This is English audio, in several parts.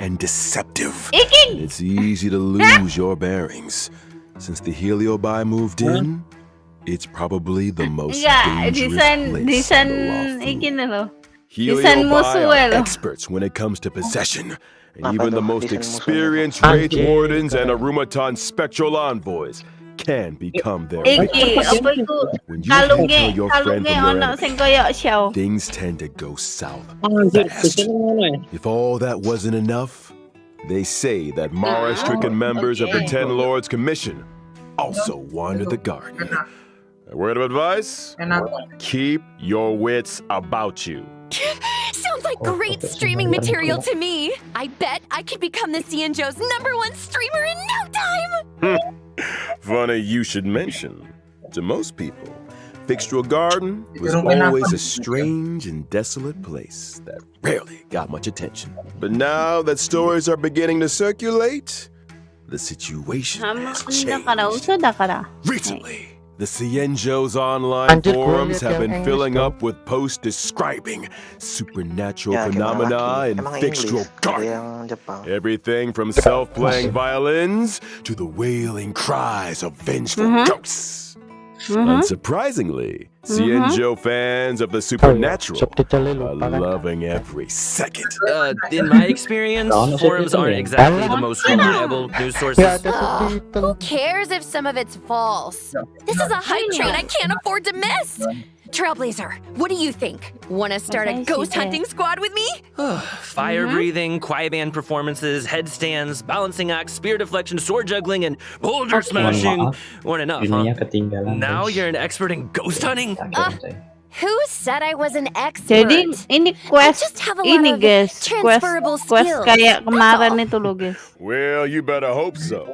and deceptive. Iking. It's easy to lose your bearings. Since the Heliobi moved in, it's probably the most dangerous place on the Law Ikin na lo. Heliobi are experts when it comes to possession, and even the most experienced Wraith Wardens and Arumaton Spectral Envoys can become their victims. When you can't tell your friend from your enemy, things tend to go south fast. If all that wasn't enough, they say that Mara-stricken members of the Ten Lords Commission also wander the garden. A word of advice? Keep your wits about you. Sounds like great streaming material to me. I bet I could become the Cienjo's #1 streamer in no time. Funny you should mention. To most people, Fixtral Garden was always a strange and desolate place that rarely got much attention. But now that stories are beginning to circulate, the situation has changed. Recently, the Cienjo's online forums have been filling up with posts describing supernatural phenomena in Fixtral Garden. Everything from self-playing violins to the wailing cries of vengeful ghosts. Unsurprisingly, Cienjo fans of the supernatural are loving every second. In my experience, forums aren't exactly the most reliable news sources. Who cares if some of it's false? This is a hype train I can't afford to miss. Trailblazer, what do you think? Want to start a ghost hunting squad with me? Fire breathing, quiet band performances, headstands, balancing acts, spear deflection, sword juggling, and boulder smashing. Weren't enough, huh? Now you're an expert in ghost hunting? Who said I was an expert? Jadi ini quest ini guys, quest kayak kemarin itu loh guys. Well, you better hope so.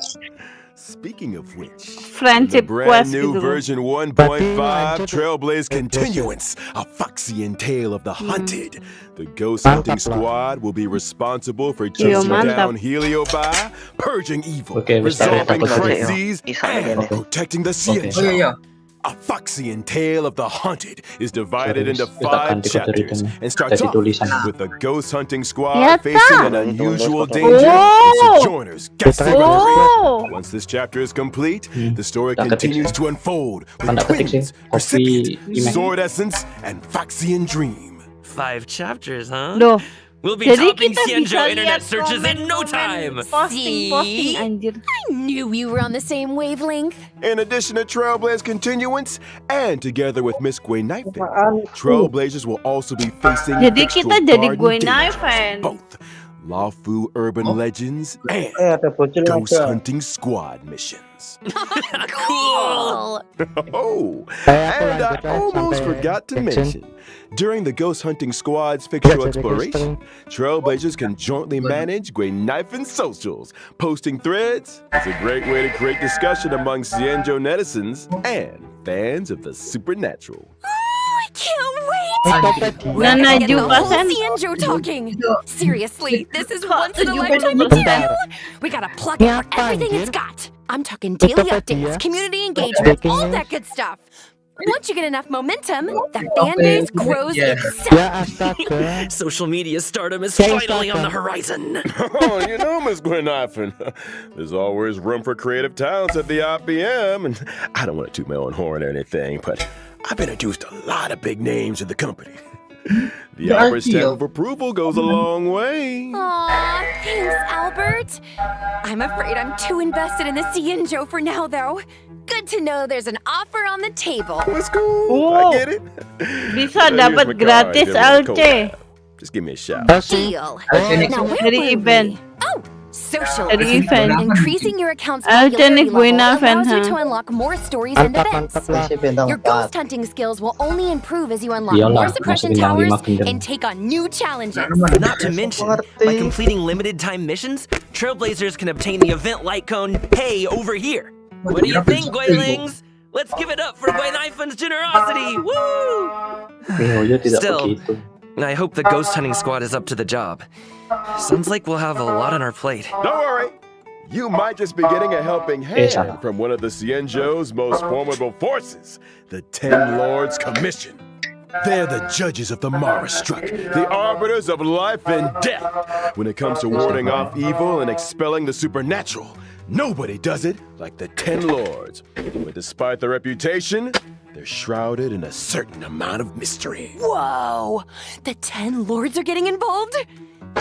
Speaking of which, Friendship the brand quest new gitu. version 1.5 Trailblaze Continuance, a Foxian Tale of the Hunted. The Ghost Hunting Squad will be responsible for chasing down Heliobi, purging evil, resolving crises, and protecting the Cienjo. A Foxian Tale of the Hunted is divided into 5 chapters and starts off with the Ghost Hunting Squad facing an unusual danger and Sojourners guessing. Once this chapter is complete, the story continues to unfold with twins, recipient, sword essence, and Foxian dream. 5 chapters, huh? Loh. We'll be Jadi topping kita Cienjo bisa internet lihat searches in no time. Posting anjir. I knew we were on the same wavelength. In addition to Trailblaze Continuance, and together with Miss Gwenaifen, Trailblazers will also be facing Jadi kita Fixtral jadi Garden Gwenaifen. both Lawfu Urban Legends and Ghost Hunting Squad missions. Cool. Oh, and I almost forgot to mention, during the Ghost Hunting Squad's Fixtral Exploration, Trailblazers can jointly manage Gwenifen's socials. Posting threads is a great way to create discussion among Cienjo netizens and fans of the supernatural. I can't wait! We're gonna get the whole Cienjo talking! Seriously, this is once in a lifetime material! We gotta plug it for everything it's got! I'm talking daily updates, community engagement, all that good stuff! Once you get enough momentum, the fan base grows itself! Social media stardom is finally on the horizon. Oh, you know, Miss Gwenaifen, there's always room for creative talents at the IPM, and I don't want to toot my own horn or anything, but I've introduced a lot of big names in the company. The Albert's stamp of approval goes a long way. Aw, thanks, Albert. I'm afraid I'm too invested in the Cienjo for now, though. Good to know there's an offer on the table. It's cool. I get it. Bisa Here's dapat my card. gratis Give me a LC. code. Just give me a shout. Deal. Now, where Dari were event. we? Oh, social. Dari event. Increasing your account's Alten popularity level Gwenaifen, allows you ha? to unlock more stories and events. Your ghost hunting skills will only improve as you unlock more suppression towers and take on new challenges. Not to mention, by completing limited time missions, Trailblazers can obtain the event light cone, hey, over here. What do you think, Gwaylings? Let's give it up for Gwenifen's generosity! Woo! Still, I hope the ghost hunting squad is up to the job. Sounds like we'll have a lot on our plate. Don't worry. You might just be getting a helping hand from one of the Cienjo's most formidable forces, the Ten Lords Commission. They're the judges of the Mara struck, the arbiters of life and death. When it comes to warding off evil and expelling the supernatural, nobody does it like the 10 Lords. But despite their reputation, they're shrouded in a certain amount of mystery. Whoa! The 10 Lords are getting involved?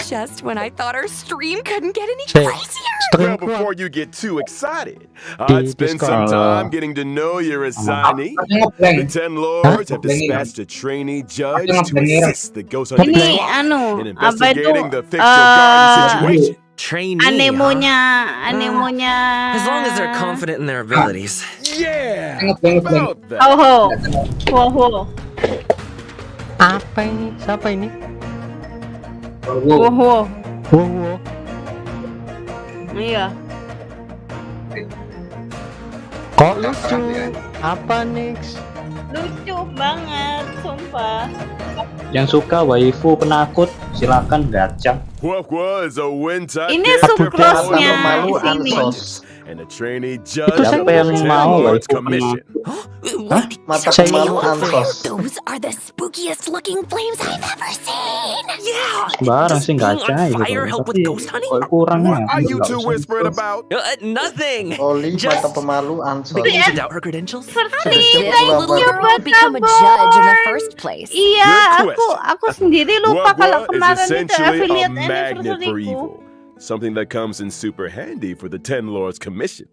Just when I thought our stream couldn't get any crazier. Well, before you get too excited, I'd spend some time getting to know your assignee. The 10 Lords have dispatched a trainee judge to assist the Ghost Hunting Ini Squad anu, in apa itu? investigating the fictional garden situation. Trainee, huh? Anemonya. As long as they're confident in their abilities. Yeah, about that. Ho. Apa ini? Siapa ini? Ho. Wow. Iya. Kok lucu? Apa nich? Lucu banget, sumpah. Yang suka waifu penakut silakan gacha. What is a win-type Ini character sukrosnya playable sini. judges and a trainee judge Siapa of the yang 10 mau Lords waifu Commission. Mata pemalu ansos. Those are the spookiest looking flames I've ever seen. Yeah. Sembarang sih Being gacha on gitu. fire help with Tapi ghost hunting? kok kurangnya. What are you two whispering about? Nothing. Oli Just mata pemalu ansos. beginning to doubt her credentials. Little girl become a judge in the first place. Iya, Good aku sendiri lupa kalau What is kemarin itu essentially a affiliate magnet for anniversary-ku. evil. Something that comes in super handy for the 10 Lords Commission.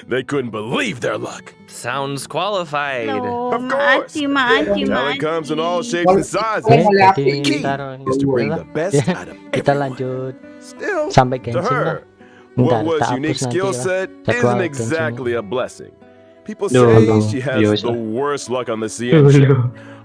They couldn't believe their luck. Sounds qualified. No, Of course. Talent comes in all shapes and sizes. The Jadi key taruh is to bring dulu the best lah. out of Kita everyone. lanjut Still, sampai to Genshin lah. her, what Ntar was kita unique hapus nanti skill lah. set Jadwal isn't Genshin. exactly a blessing. People Dulu, say she has iya, the iya. worst luck on the CM show.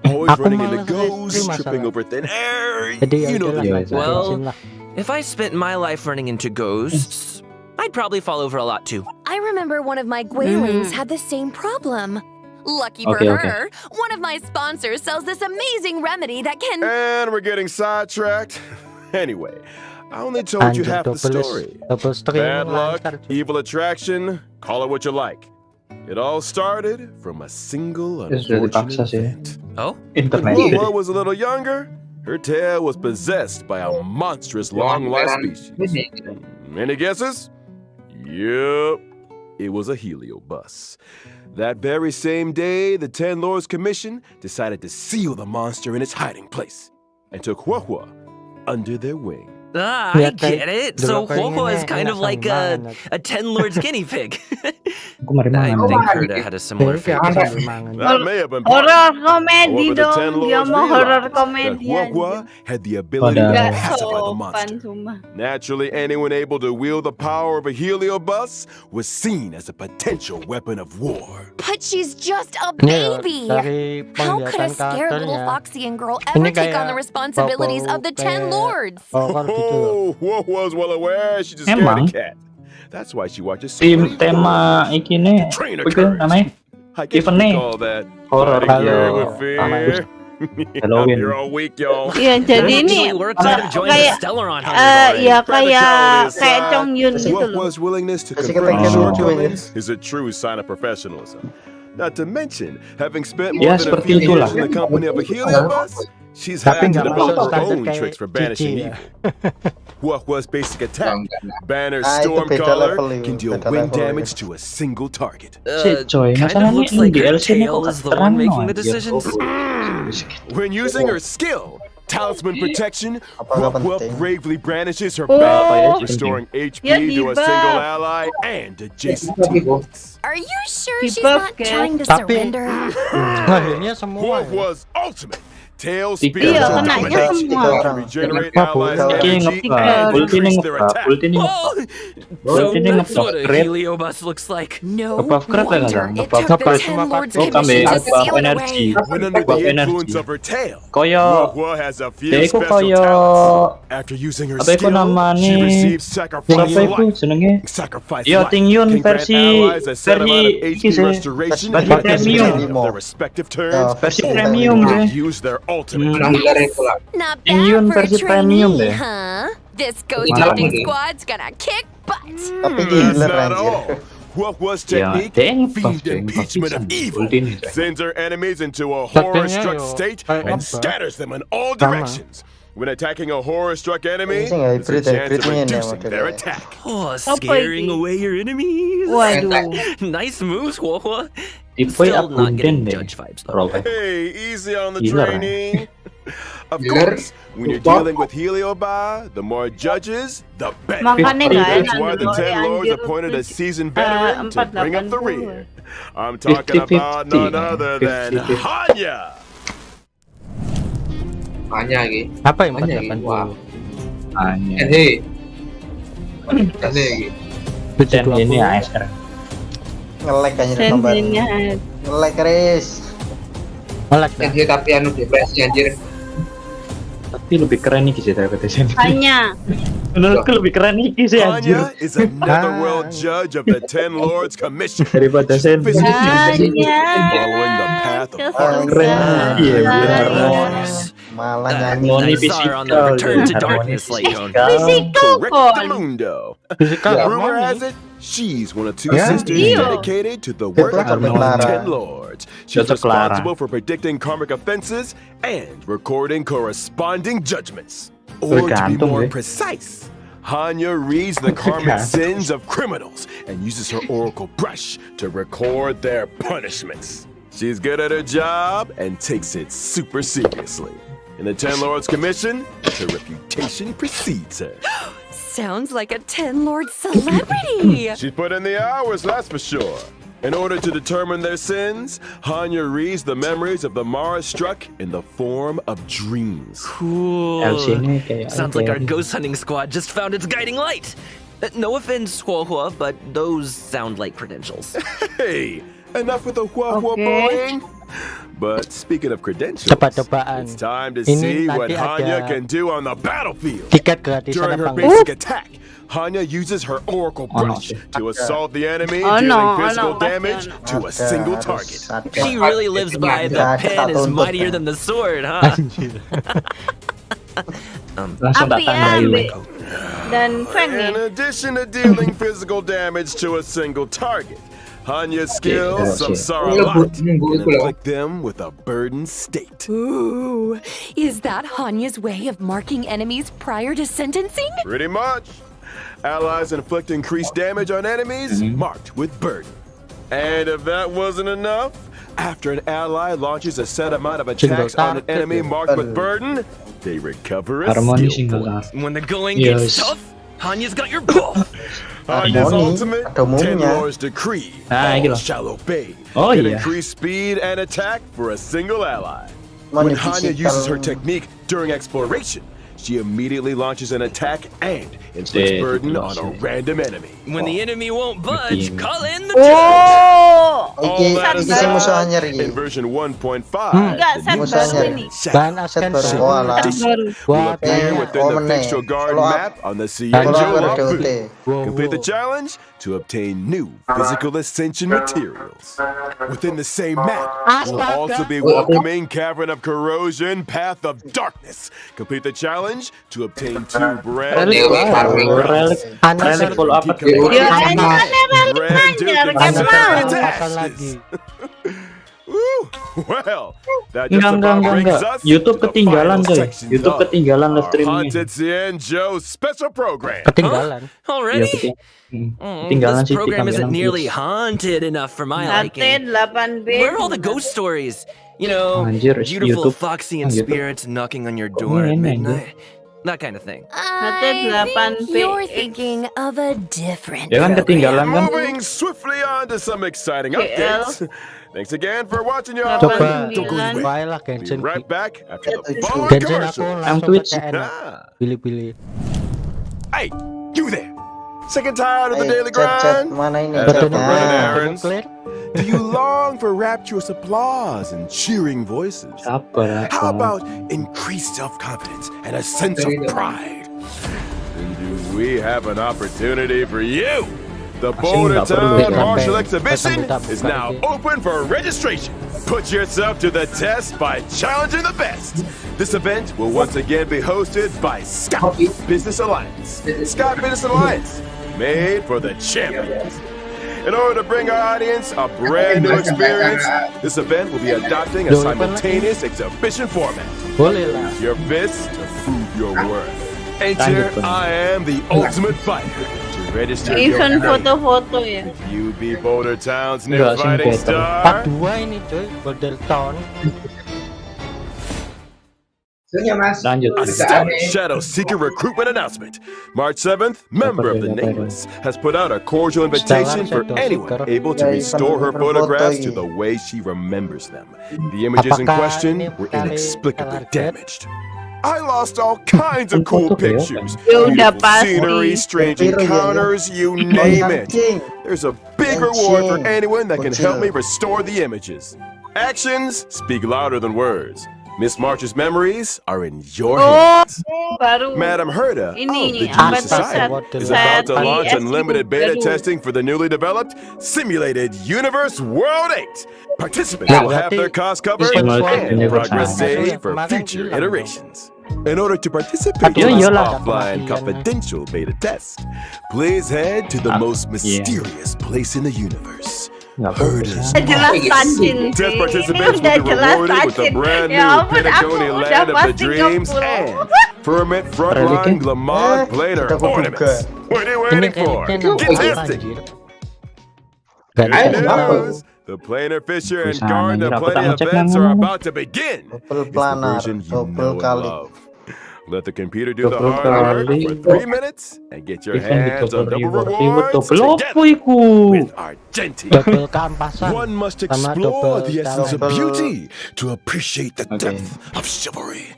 Always Aku running into malas ghosts, masalah. tripping over thin air. Jadi ya You know udahlah the Iya, lanjut iya. Well, Genshin lah. If I spent my life running into ghosts, I'd probably fall over a lot too. I remember one of my Guilings had the same problem. Lucky for Okay, her, one of my sponsors sells this amazing remedy that can... And we're getting sidetracked. Anyway, I only told you Anjir, half the story. double stream Bad luck, lancar, cuy. evil attraction, call it what you like. It all started from a single Ya sudah unfortunate dipaksa sih. event. Oh? Internet. When Lula was a little younger, her tail was possessed by a monstrous long-life species. Any guesses? Yep, it was a heliobus. That very same day, the 10 Lords Commission decided to seal the monster in its hiding place and took Huahua under their wing. Ah, Yeah, I get it. So dulu aku Huohuo is inginnya kind of enak like banget. a 10 Lords guinea pig. Aku mari I mangan. think Herda had a similar fate. That may have been part Horror of it. komedi However, the 10 dong, dia Lords mau horror realized that komedi Huahua aja. had the ability to Gak pacify the Sopan monster. sumpah. Naturally, anyone able to wield the power of a heliobus was seen as a potential weapon of war. But she's just a Ini baby! dari How could a penglihatan scared little karakternya. Foxian girl Ini ever take on kayak the responsibilities of the 10 kayak Lords? horror gitu loh. Oh, Huahua's well aware she just scared Emang? a cat. That's why she watches so Tim many tema iki nih. Trainer Apa itu curse. namanya? I guess Even we nih. call that Horror fighting fear kalau with fear. Halloween. You're all weak, y'all. Iya, jadi ini Actually, we're excited to join the kayak Stellar on Hunters already. ya Practicality kayak aside, Chong Yun gitu loh. Huahua's willingness to Kasi confront kapag ganun shortcomings is a true sign of professionalism. Not to mention, having spent Ya, more than a seperti few itulah. years in the company of a heliobus, she's Tapi had to nggak develop masuk her standar own kayak tricks for banishing Cici ya. evil. Huahua's basic attack, Banner Ah, itu Storm beda Caller, level itu, can deal beda wind level damage itu. to a single target. Si coy, Kind of masalahnya looks ini like her DLC ini tail kok is the one making the anjir. decisions. When using her skill, Talisman Protection, Apakah Huahua penting? bravely brandishes her Oh. bat, restoring HP Ya, to a dibuff. single ally and adjacent teammates. Are you sure Di she's buff, not guys. trying to Tapi- surrender? Akhirnya semua ya. Huahua's ultimate tail Iya, spiritual kenanya domination semua. can regenerate Apa, allies' Ulti energy ngeplak, and ulti ini increase their ngeplak, attack. ulti ini Oh, ngeplak. so Ulti ini that's ngeplak, what a keren. heliobus looks like. No Ngebuff keren lah, wonder Kang. it Ngebuff took the keren. 10 Lords Oh, kami Commission to ngebuff seal it energi. away. When under Ngebuff the energi. influence of her tail, Koyo Huahua has a few ya iku special koyo talents. After using her apa iku skill, she namanya? receives Siapa sacrifice iku life. jenenge? Sacrifice Yo, life Ting Yun can grant versi allies a set amount of iki HP sih. restoration Versi at the premium. beginning of their respective Ya, turns, Versi or premium to deh. use their ultimate. Not Ting bad Yun for a versi premium trainee, deh. huh? This ghost Mahal hunting deh. squad's gonna kick butt. Tapi That's healer not anjir. all. Huahua's Ya, technique, deng, fiend deng, impeachment of pasti evil, ulti nih. sends her enemies into a Taktiknya horror-struck yo, state kayak and apa? scatters them in all Sama. directions. When attacking a horror-struck enemy, Ini sih nggak there's a hybrid ya, chance of hybridnya ini reducing their modelnya. attack. Oh, Apa scaring ini? away your enemies. Waduh. Nice moves, Huahua. Tipe Still not abunden getting deh. judge vibes though. Robek. Hey, easy on the Healer. training. Of Healer. course, when you're dealing with Helioba, the more judges, the better. Makanya nggak That's enak why the dulu, 10 lords anjir. appointed a seasoned veteran to bring up the 480. rear. I'm talking 50-50. about none other than 50-50. Hanya. Banyak lagi. Apa yang Banyak lagi. 480? Wah. Hanya. Hei. Hei. Chen ini ASR. Nge-lag kayaknya tambah. Sensinya. Nge-lag Riz. Melek dah. Hei tapi anu depresi anjir. Tapi lebih keren nih sih daripada Chen. Hanya. Menurutku lebih keren nih sih anjir. Hanya is a netherworld judge of the 10 lords commission. Daripada Chen. Physically Hanya. following the path of Keren. Iya benar. Malah nyanyi. Harmoni Nice are on the fisikal. return to Harmoni darkness, Lycone. Physical Correct con. mundo. Physical Rumor harmony. has it, she's one of two Yeah. sisters Ew. dedicated to the work of the Clara. 10 lords. She's Cocok Clara. responsible for predicting karmic offenses and recording corresponding judgments. Or to be Tergantung, more deh. precise, Hanya reads the karmic Tergantung. sins of criminals and uses her oracle brush to record their punishments. She's good at her job and takes it super seriously. In the 10 Lords Commission, her reputation precedes her. Sounds like a 10 Lord celebrity. She's put in the hours, that's for sure. In order to determine their sins, Hanya reads the memories of the Mara struck in the form of dreams. Cool. LC ini kayak Sounds like our kayak- ghost hunting squad just found its guiding light. No offense, Huahua, but those sound like credentials. Hey, enough with the hua Okay. boing. But speaking of credentials, Tebak-tebakan. it's time to Ini see what nanti Hanya ada can do on the battlefield. Tiket gratisan During her apa enggak? basic attack, Hanya uses her oracle Oh, no. brush to assault the enemy, Oh, dealing no, oh, physical no, damage pasti, to a single target. She really lives by the pen is mightier than the sword, huh? Anjir. Langsung tak Api tandai lu. ambil. Dan Feng In nih. addition to dealing physical damage to a single target, Hanya's skills Okay. samsara a lot and Nunggu. inflict them with a burdened state. Ooh, is that Hanya's way of marking enemies prior to sentencing? Pretty much. Allies inflict increased damage on enemies marked with burden. And if that wasn't enough, after an ally launches a set amount of attacks on an enemy marked with burden, they recover a Harmoni skill single point. last. When the going Yes. gets tough, Hanya's got your back. Hanya's Harmoni, ultimate, ada umumnya. 10 Lords Decree, Ah, all gitu loh. shall obey, Oh, can iya. increase speed and attack for a single ally. Mana When Hanya uses her physical. technique during exploration, she immediately launches an attack and inflicts Sì, burden sì. on a random enemy. When the enemy won't budge, Begini. call in the judge. Oh. Iki that iki sih aside, musuhannya Ri. in version 1.5, Enggak, the set new baru set ini. Bahan Set asken baru sih. oh alah. Baru. will Buat appear Kayaknya within the meneh. Fixture Guard Kalau map on the Kalau Cienjo aku ada Lafu. DOT. Complete the challenge to obtain new physical ascension materials. Within the same map, will also be welcoming Cavern of Corrosion, Path of Darkness. Complete the challenge to obtain two brand Relic, new relic, Anak relic follow up. Ya, ini aneh Brand Duke Duke Gak and mau. Kapan lagi? Woo! Well, that Enggak, just enggak, about enggak, brings enggak. us YouTube to the ketinggalan final coy. sections YouTube of ketinggalan live our streamingnya. Haunted Cienjo special program. Ketinggalan. Iya, Already? ketinggalan This sih program di isn't kamera nearly Twitch. haunted enough for my Sate liking. 8 bit. Where are all the ghost stories? You know, Anjir, beautiful YouTube. foxy and YouTube. spirits knocking on your door Ini at aneh, midnight. That kind of thing. Sate 8 You're bit. thinking of a different Ya kan program. ketinggalan kan? Moving swiftly on to some exciting KL. updates. Thanks again for watching, y'all. Coba Don't go anywhere. Bae lah Be Genshin. right back after the following Genshin aku commercial. langsung Twitch. pakai enak. Ah. Pilih-pilih. Hey, you there. Sick and tired of the daily Chat grind? mana ini? That's Betul for Chatnya. running nah. errands. Clear. Do you long for rapturous applause and cheering voices? Sabar. How about increased self-confidence and a sense of pride? Then do we have an opportunity for you? The Boulder nggak perlu Town ya. Martial Sampai- Exhibition sampai is buka now lagi. open for registration. Put yourself to the test by challenging the best. This event will once again be hosted by Scott Business Alliance. Scott Business Alliance, made for the champions. In order to bring our audience a brand new experience, this event will be adopting a simultaneous exhibition format. Boleh lah. Use your fists to prove your worth. Enter I am the ultimate fighter. To register your Even name. foto-foto ya. If you be Boulder Town's new Enggak, fighting singkatan. star, Part 2 ini cuy, Golden Town. Sebenarnya Mas. Lanjut. a stellar Shadow Seeker recruitment announcement. March 7th, member of the Nameless has put out a cordial invitation for Shadow anyone Seeker. able to restore her photographs to the way she remembers them. The images in Apakah question ini were kali inexplicably target? damaged. I lost all kinds of cool pictures. Ya udah Beautiful scenery, pasti. strange encounters, you name it. There's a big reward for anyone that can help me restore the images. Actions speak louder than words. Miss March's memories are in your Oh, hands. baru. Madam Herda of Ini the apa Jewish tuh, Society is Sat? about to launch Sat, unlimited beta baru. testing for the newly developed Simulated Universe World 8. Participants Nah, will have their costs covered Simulated and Universe progress 8. saved for Kemarin future hilang iterations. In order to participate Iya, in this iyalah. offline Kematian. confidential beta test, please head to the most iya. mysterious place in the universe. Nggak Herda's Udah jelas Tanjin Test sih. participants Udah will be jelas rewarded with a Tanjin. brand new Ya ampun, aku Pentagoni udah land of the pasti dreams nge-pull. and Ferment Frontline Relikin? Glamad Planar kita kebuka. Ornaments. What are you Ini waiting for? kayaknya Get nampak testing! anjir. Good Gak ada kenapa? news! The Planar Fisher and Bisa, Garden anjir, of aku Plenty tak ngecek events yang are ngomong. about to begin. Double It's the planar, version you double know and kali. love. Let the computer do the Double hard work kali. for 3 minutes and get your Event hands on double reward rewards double apa together iku? with our Genti. Double kampasan. One must Sama explore double the essence of double. beauty to appreciate the Okay. depth of chivalry.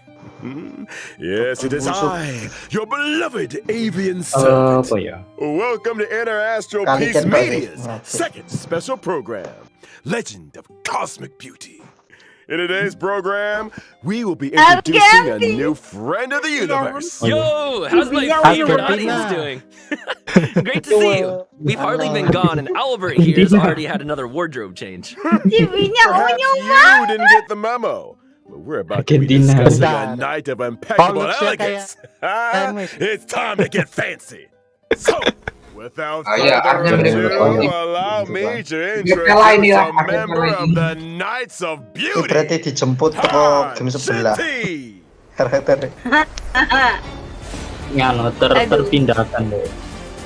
Yes, it is I, your beloved avian servant. Apa ya? Welcome to Interastral Kalian Peace pakai. Media's Oke. second special program, Legend of Cosmic Beauty. In today's program, we will be introducing a new friend of the universe. Yo, how's my Iya, favorite iya. audience doing? Great to see you. We've hardly been gone, and Albert here has already had another wardrobe change. TV-nya Perhaps unyu you didn't get the memo. But we're about to be Argentina. discussing a Bentar. night of impeccable Polosnya elegance. tenis. It's time to get fancy. So, without Oh, iya, further artinya bener-bener ado, komik. allow me to Nyepela ini introduce lah, a artinya member komik. of the Knights of Ini berarti Beauty. dijemput ke game sebelah. Genti. Karakter. Ngano terpindahkan deh.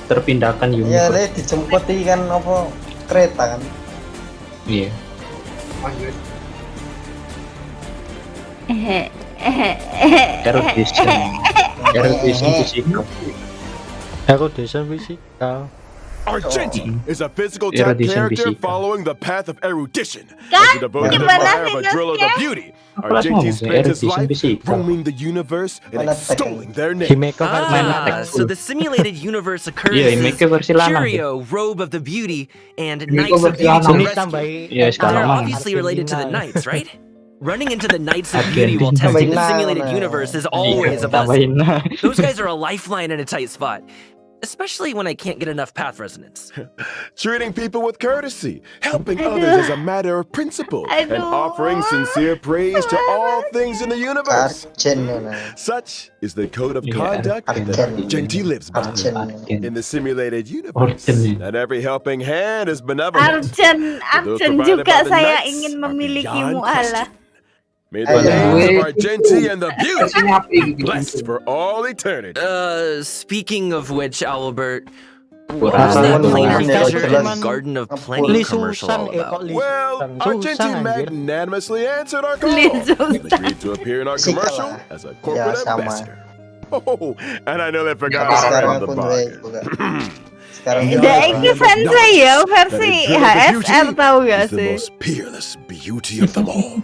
Terpindahkan Ya, universe. le dijemput iki kan apa kereta kan. Iya. Erudition. Erudition fisikal. Erudition physical. Argenti is a physical type Erudition character fisika. following the path of erudition. Kan? As a devoted Gimana admirer sih of a drill of the Josnya? beauty, Apa Argenti ngomong sih? spent his Erudition life fisika. roaming the universe and Mana extolling their Himeko names. versi So the simulated universe occurs Iya, as Himeko versi lanang. Curio, Robe of the Beauty, and Himeko Knights of versi Beauty to lanang. Ini rescue. tambahin. Iya, sekarang They're mah. obviously related to the Knights, right? Running into the Knights of Argentina. Beauty while testing the Tambahin simulated na. universe is Iya, always a blessing. tambahin. Those guys are a lifeline in a tight spot, especially when I can't get enough path resonance. Treating people with courtesy, helping others as a matter of principle, and Aduh. offering sincere praise to all things in the universe. Arjen nah. Such is the code of Iya, conduct that Arjen. Argenti lives by. Arjen. In the simulated universe, Arjen. not every helping hand is benevolent. Arjen Those juga provided by the saya Knights ingin are memilikimu beyond Allah. question. May the Ayo. names of Argenti and the beauty Sini apa gitu? blessed for all eternity. Speaking of which, Albert, Kurang. what was that Kurang. planar Kurang. feature Kurang. and Garden of Kurang. Plenty Li commercial Susan, all about? Well, Argenti anjir. magnanimously answered our call Lizu and agreed to appear in our Sika commercial lah. as a corporate Ya, sama. ambassador. Oh, and I know they forgot Tapi our sekarang end of the pun bargain. buka. Sekarang Udah ini sensei ya versi HSR tahu gak Is the sih? most peerless beauty of them all.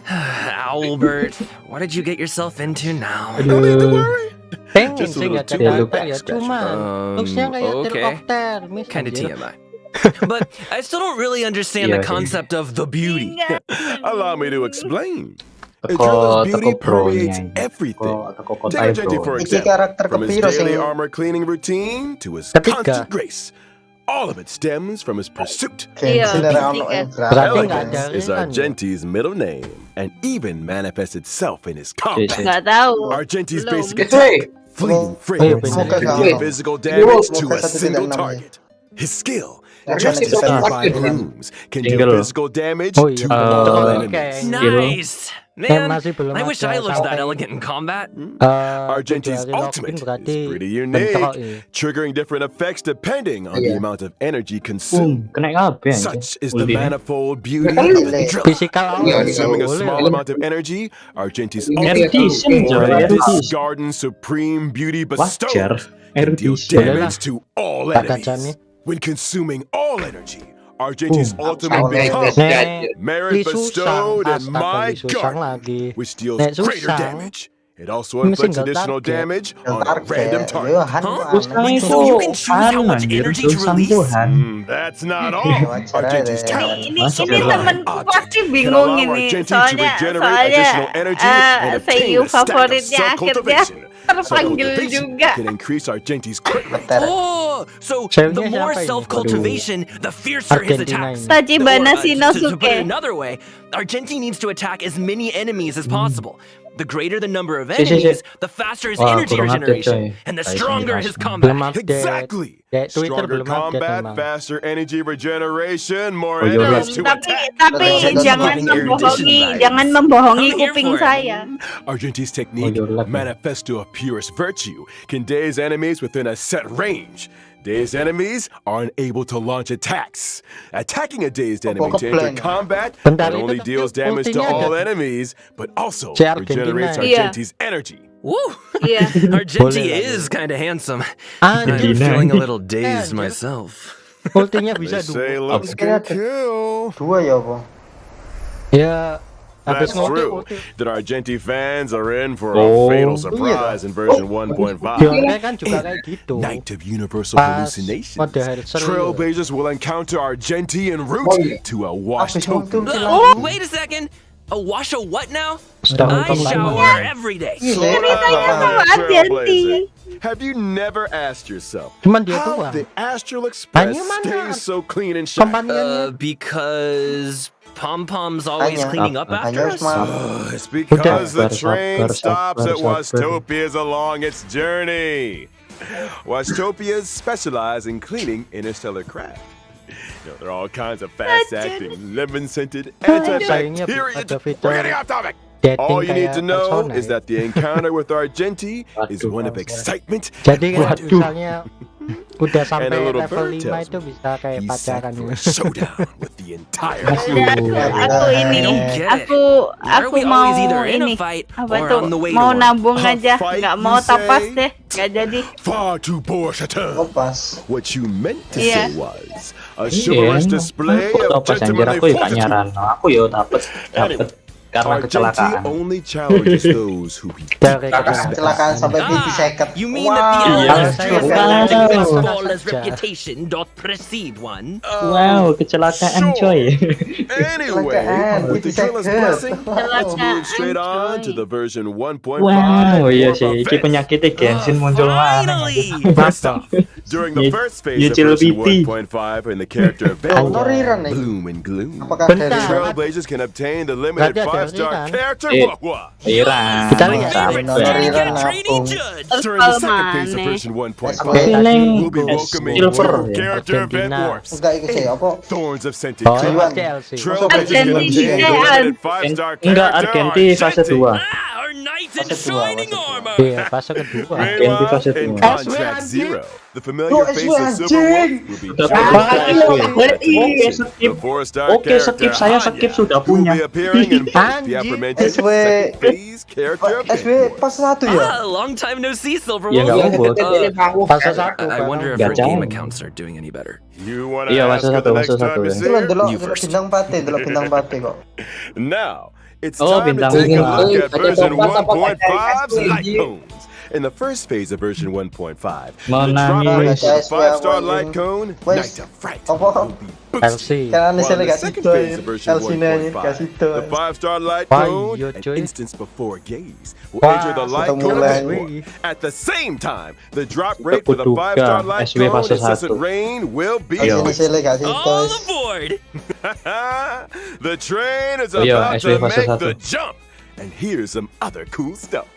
Albert, what did you get yourself into now? No need to worry. Pengen Just a sih little nggak too ada back ya, scratch. cuman looksnya kayak Okay. helikopter. Kind of TMI. But I still don't really understand the Yeah, concept of the beauty. Allow me to explain. Teko Adrena's beauty teko pro permeates nya. everything. Teko Take Argenti for Iki example. karakter From his kepiro daily sing armor cleaning routine to his Ketiga. constant grace. All of it stems from his pursuit. Genshin Iya, era ono fisika. Berarti nggak ada Elegance is kan ya? Argenti's middle name and even manifests itself in his combat. Nggak tahu. Argenti's Belum. basic Gitu, fleeting Oh, fragrance bener. can Semoga deal kamu. physical damage to a Semoga single 136 target. His skill Just as Single. nearby blooms can deal Single. physical damage Oh, to iya. all Oke. enemies. Nice! Yang Man, masih belum I wish ada I looked that sampai- elegant in combat. Argenti's tujuh hari ultimate login berarti is pretty bentrok unique, ya. triggering different effects depending on the Iya. amount of energy consumed. Kena kabeh anjing. Such is the Ulti. manifold beauty Kali of the le. drill. Physical Iya, Consuming a boleh small lah. amount of energy, Argenti's Ini ultimate Erudition, or Joy, this erudition. garden's supreme beauty Wajar. bestowed can deal Erudition. damage to all Tak enemies. kacanya. When consuming all energy, Argenti's ultimate Sampai becomes Nek merit Li Susang, bestowed, and astaga my Li Susang garden, lagi. which deals Nek greater Susang, damage. It also ini inflicts single additional target. damage Yang on a random target. target. Yo, Han Huh? tuh Susang aneh. itu So you can choose how much anjir, energy to Susang release? tuh Han. That's not all. Wajar Argenti's aja. talent. Ini Masuk ini ke temanku object pasti can bingung allow ini Argenti to soalnya regenerate additional energy and obtain Seiyu a stack of favoritnya akhirnya self-cultivation. terpanggil Self-cultivation juga. can increase Argenti's crit rate. Bentar. Oh, so Ceweknya the more siapa ini? self-cultivation, the fiercer his Argentina attacks. ini. Tachibana To put it Shinosuke. another way, Argenti needs to attack as many enemies as possible. The greater the number of Si. enemies, the faster his Wah, energy kurang update, regeneration, coy. and the Kayak stronger sini his langsung. Belum combat. update. Exactly. Ya, Twitter Stronger belum update combat, memang. faster energy regeneration, more Oh, you're enemies right. to Tapi attack. That's jangan giving membohongi, erudition jangan vibes. membohongi I'm here kuping for it. saya. Argenti's technique, you're lucky. manifesto of purest virtue, can daze enemies within a set range. Dazed enemies are unable to launch attacks. Attacking a dazed enemy to enter kebleng. combat Bentar, not itu only kan deals damage to ultinya all ada. enemies, but also Si Argentina regenerates ya? Iya. Argenti's energy. Woo! Iya. Argenti Boleh lah, is kind of handsome. Anjir, I'm feeling a little Anjir. dazed myself. ultinya They bisa say dua. looks Kira can kill. Dua ya apa? Ya, habis That's true. ulti. That Argenti fans are in for Oh. a fatal surprise in version 1.5. Bionnya kan juga kayak gitu. Night of universal Pas hallucinations. mode Herzer Trailblazers will encounter Argenti en route to a washed Habis token. ulti Wait a second. A wash a what now? Sedang I nonton shower every day. Sama Argenti. Have you never asked yourself Cuman dia how tua. the Astral Express Hanya mana stays so clean and shiny? Kompaniannya Because Pom Pom's always Hanya- cleaning up after Hanya us. smart. It's because the Sabar, train sabar, stops sabar, at sabar. Wastopias along its journey. Wastopias specialize in cleaning interstellar craft. You know, there are all kinds of fast-acting, lemon-scented, Sayangnya antibacterial. ada fitur We're getting off topic. dating All you need kayak to know persona is ya. that the encounter with Argenti is Waduh, one of Bang. excitement Jadi kan Waduh. misalnya udah sampai And a little level bird 5 tells itu bisa kayak he's set pacaran for gitu. a showdown with the entire Aku ini, I don't get it. aku Why are we mau always either in ini a fight apa or tuh on the way to mau one? nabung A aja, fight, nggak you mau tapas say? deh, nggak jadi. far too poor Chateau. Kopas. What you meant to Yeah. say was a Iya, chivalrous display aku of pas anjir gentlemanly aku ya gak fortitude. nyaran. Aku ya dapet karena Argenti kecelakaan. only challenges those who be Dari Kecelakaan sampai pipi seket. You mean that the Iya, elders saya trust wow. that the Wow. flawless Saja. reputation doth precede one? Wow, kecelakaan coy. Anyway, Kecelakaan, with the pipi driller's seket. blessing, let's move straight Kecelakaan, on to the version 1.5. Wow, iya warm sih, iki events. penyakitnya Genshin muncul mana. Finally! First off, during the Ye- first phase of Yuchil version BP. 1.5 in the character event, Toriran nih. Bloom and Gloom, Apakah Bentar. dari Trailblazers can obtain the limited Berarti ada 5-star Riran. character Eh. Wah-wah. Iran. Kita lihat. Favorite Sabar. city Riran get training Apung. judge. During the second phase of Mana? version 1.5, Feeling we'll be es welcoming silver two ya. character event Argentina. warps. Enggak itu sih apa? Thorns of Scented Oh, Cloud. lewat DLC. Trailblazers can obtain the Argentina. limited 5-star Enggak, character Argenti fase Argenti. 2. Ah, our knights in Fase dua, shining fase dua. armor. Iya, fase kedua. Meanwhile, fase in dua. Contract Zero, the familiar Bro, face SW of Silver Wolf anjing. will be Udah joined punya by SW. Oke, the skip. 4-star Oke, character skip, saya skip, Hanya, sudah who will punya. be appearing in both the Anjing. aforementioned SW. second phase character event SW warps. pas satu ya? Ah, long time no see, Silver Ya Wolf. nggak ubah. Fase 1 I wonder if Nggak our game jauh. accounts are doing any better. You want to Iya, ask fase her the satu, next fase time satu you ya. see Delok her? delok You delok first. bintang pate, delok bintang pate kok. Now, it's Oh, time to bintang take a lima. look at version Ada 1.5's apa-apa light kayak cones. In the first phase of version 1.5, the Mau drop rate nangis. for the Guys, 5-star we are light waiting. cone, Wes, Night of Fright, apa? will be boosted. LC. Kan While saya in the kasih second coy. phase of version Elsine kasih 1.5, coy. the 5-star light Why, cone, yo, an coy? instance before gaze, will Wah, enter the light sudah cone mulai. event warp. At the same time, the drop rate for the Kutuka, 5-star light SW cone fase incessant 1. rain will be Elsine boosted. sele kasih All coy. aboard! The train is Oh, yeah, about SW to fase make 1. the jump. And here's some other cool stuff.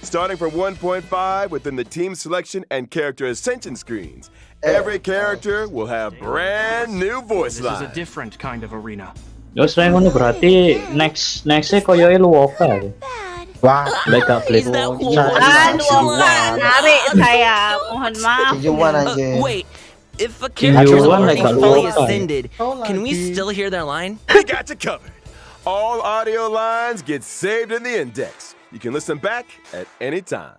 Starting from 1.5 within the team selection and character ascension screens, Every character will have brand new voice lines. different kind of arena. Ya selain ngono berarti nextnya koyoke luwaka. Wah, mereka play Aduh, menarik saya. Mohon maaf. Cijuan aja. Wait, if a character is Cijuan already like fully luwaka. ascended, can we still hear their line? We got you covered. All audio lines get saved in the index. You can listen back at any time.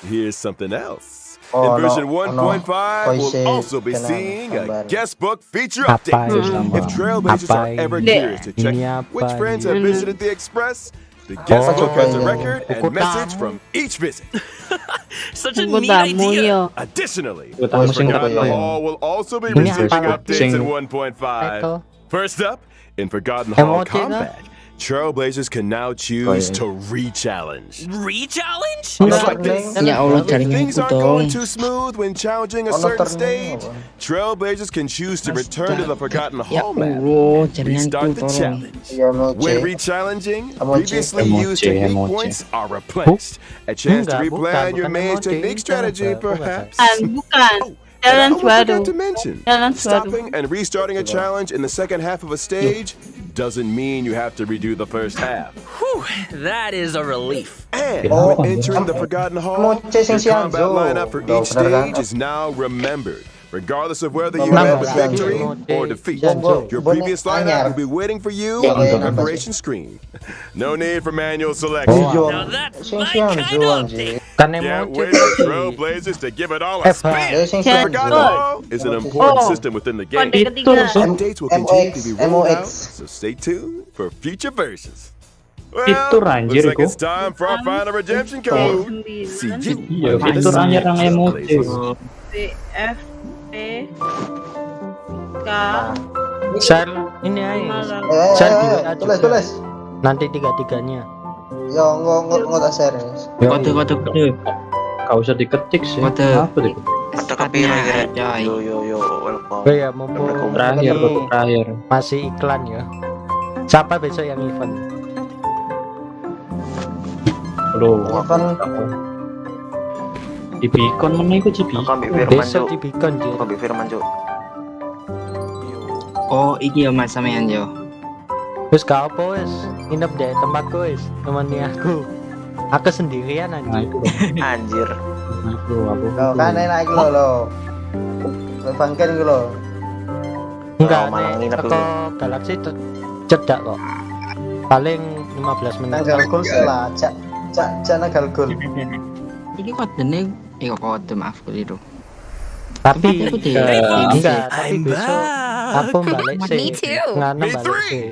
Here's something else. In version 1.5, we'll also be seeing a guest book feature update. If Trailblazers are ever curious to check which friends have visited the Express, the guest book has a record and message from each visit. Such a neat idea. Additionally, Utang musim Forgotten berapa ya? Hall will also be Ini receiving apa? updates in 1.5. First up, in Forgotten Hall Emote kah? Combat, Trailblazers can now choose to re-challenge. Re-challenge? Just like this. Ya Allah, If jaringan things ku aren't going dong. too smooth when challenging a Ono certain turning stage, apa? Trailblazers can choose to return to the Forgotten Ya Hall map. Allah, jaringan ku Restart the tolong. challenge. Iya mau When cek. re-challenging, Emoji. previously used Emoji, technique emoji. points are replenished. A chance to Enggak, replan your bukan main emoji, technique bukan strategy, apa, bukan. perhaps. Bukan. And I Challenge almost baru. forgot to mention, Challenge baru. stopping and restarting a challenge in the second half of a stage doesn't mean you have to redo the first half. Whew, that is a relief. And Oh, when entering the Forgotten Hall, Emoji sing your siang, combat Jo. lineup for Oh, each bener kan? stage is now remembered. Regardless of whether you Kenapa had the siang, victory Jo? or defeat, Janjo. your previous lineup will be waiting for you on the preparation screen. No need for manual selection. Cijuan. Now that's Sing my siang kind Jo of anjir. Kan Can't emoji. wait for Trailblazers to give it all a Dia spin. sing Can- siang Forgotten Jo. Hall is an important Oh. system within the game. Kode ketiga. Updates will continue to be rolled out, MOX. so stay tuned for future versions. Fitur anjir looks like iku. it's time for our final redemption code. See you. Iya, on the fitur side, anyar nang emoji. Trailblazers. B F P K Share ini aja. Malang. Share di WA Tulis juga. tulis. Nanti tiga-tiganya. Yo nggak tak share. Kode. Gak usah diketik sih. Apa diketik? Oh ya, mumpung Terakhir, ini kode terakhir. masih iklan ya. Siapa besok yang event? Bro, Event di beacon mana iku Cibikon? Besok di Beacon Jir. Oh, iki ya Mas sampean yo. Terus gak apa wes, nginep deh tempatku wes, temannya aku. Aku sendirian Nah aja. itu anjir. Aku lo kan enak iki lo. Lo bangken iki lo. Enggak, aku Galaxy cedak kok. Paling 15 menit. Nang galgul lah, cak galgul. Iki kodene kode maaf keliru. Tapi Tempatnya gede. enggak, tapi I'm besok aku balik Me sih. too. Nganem Me balik three. sih.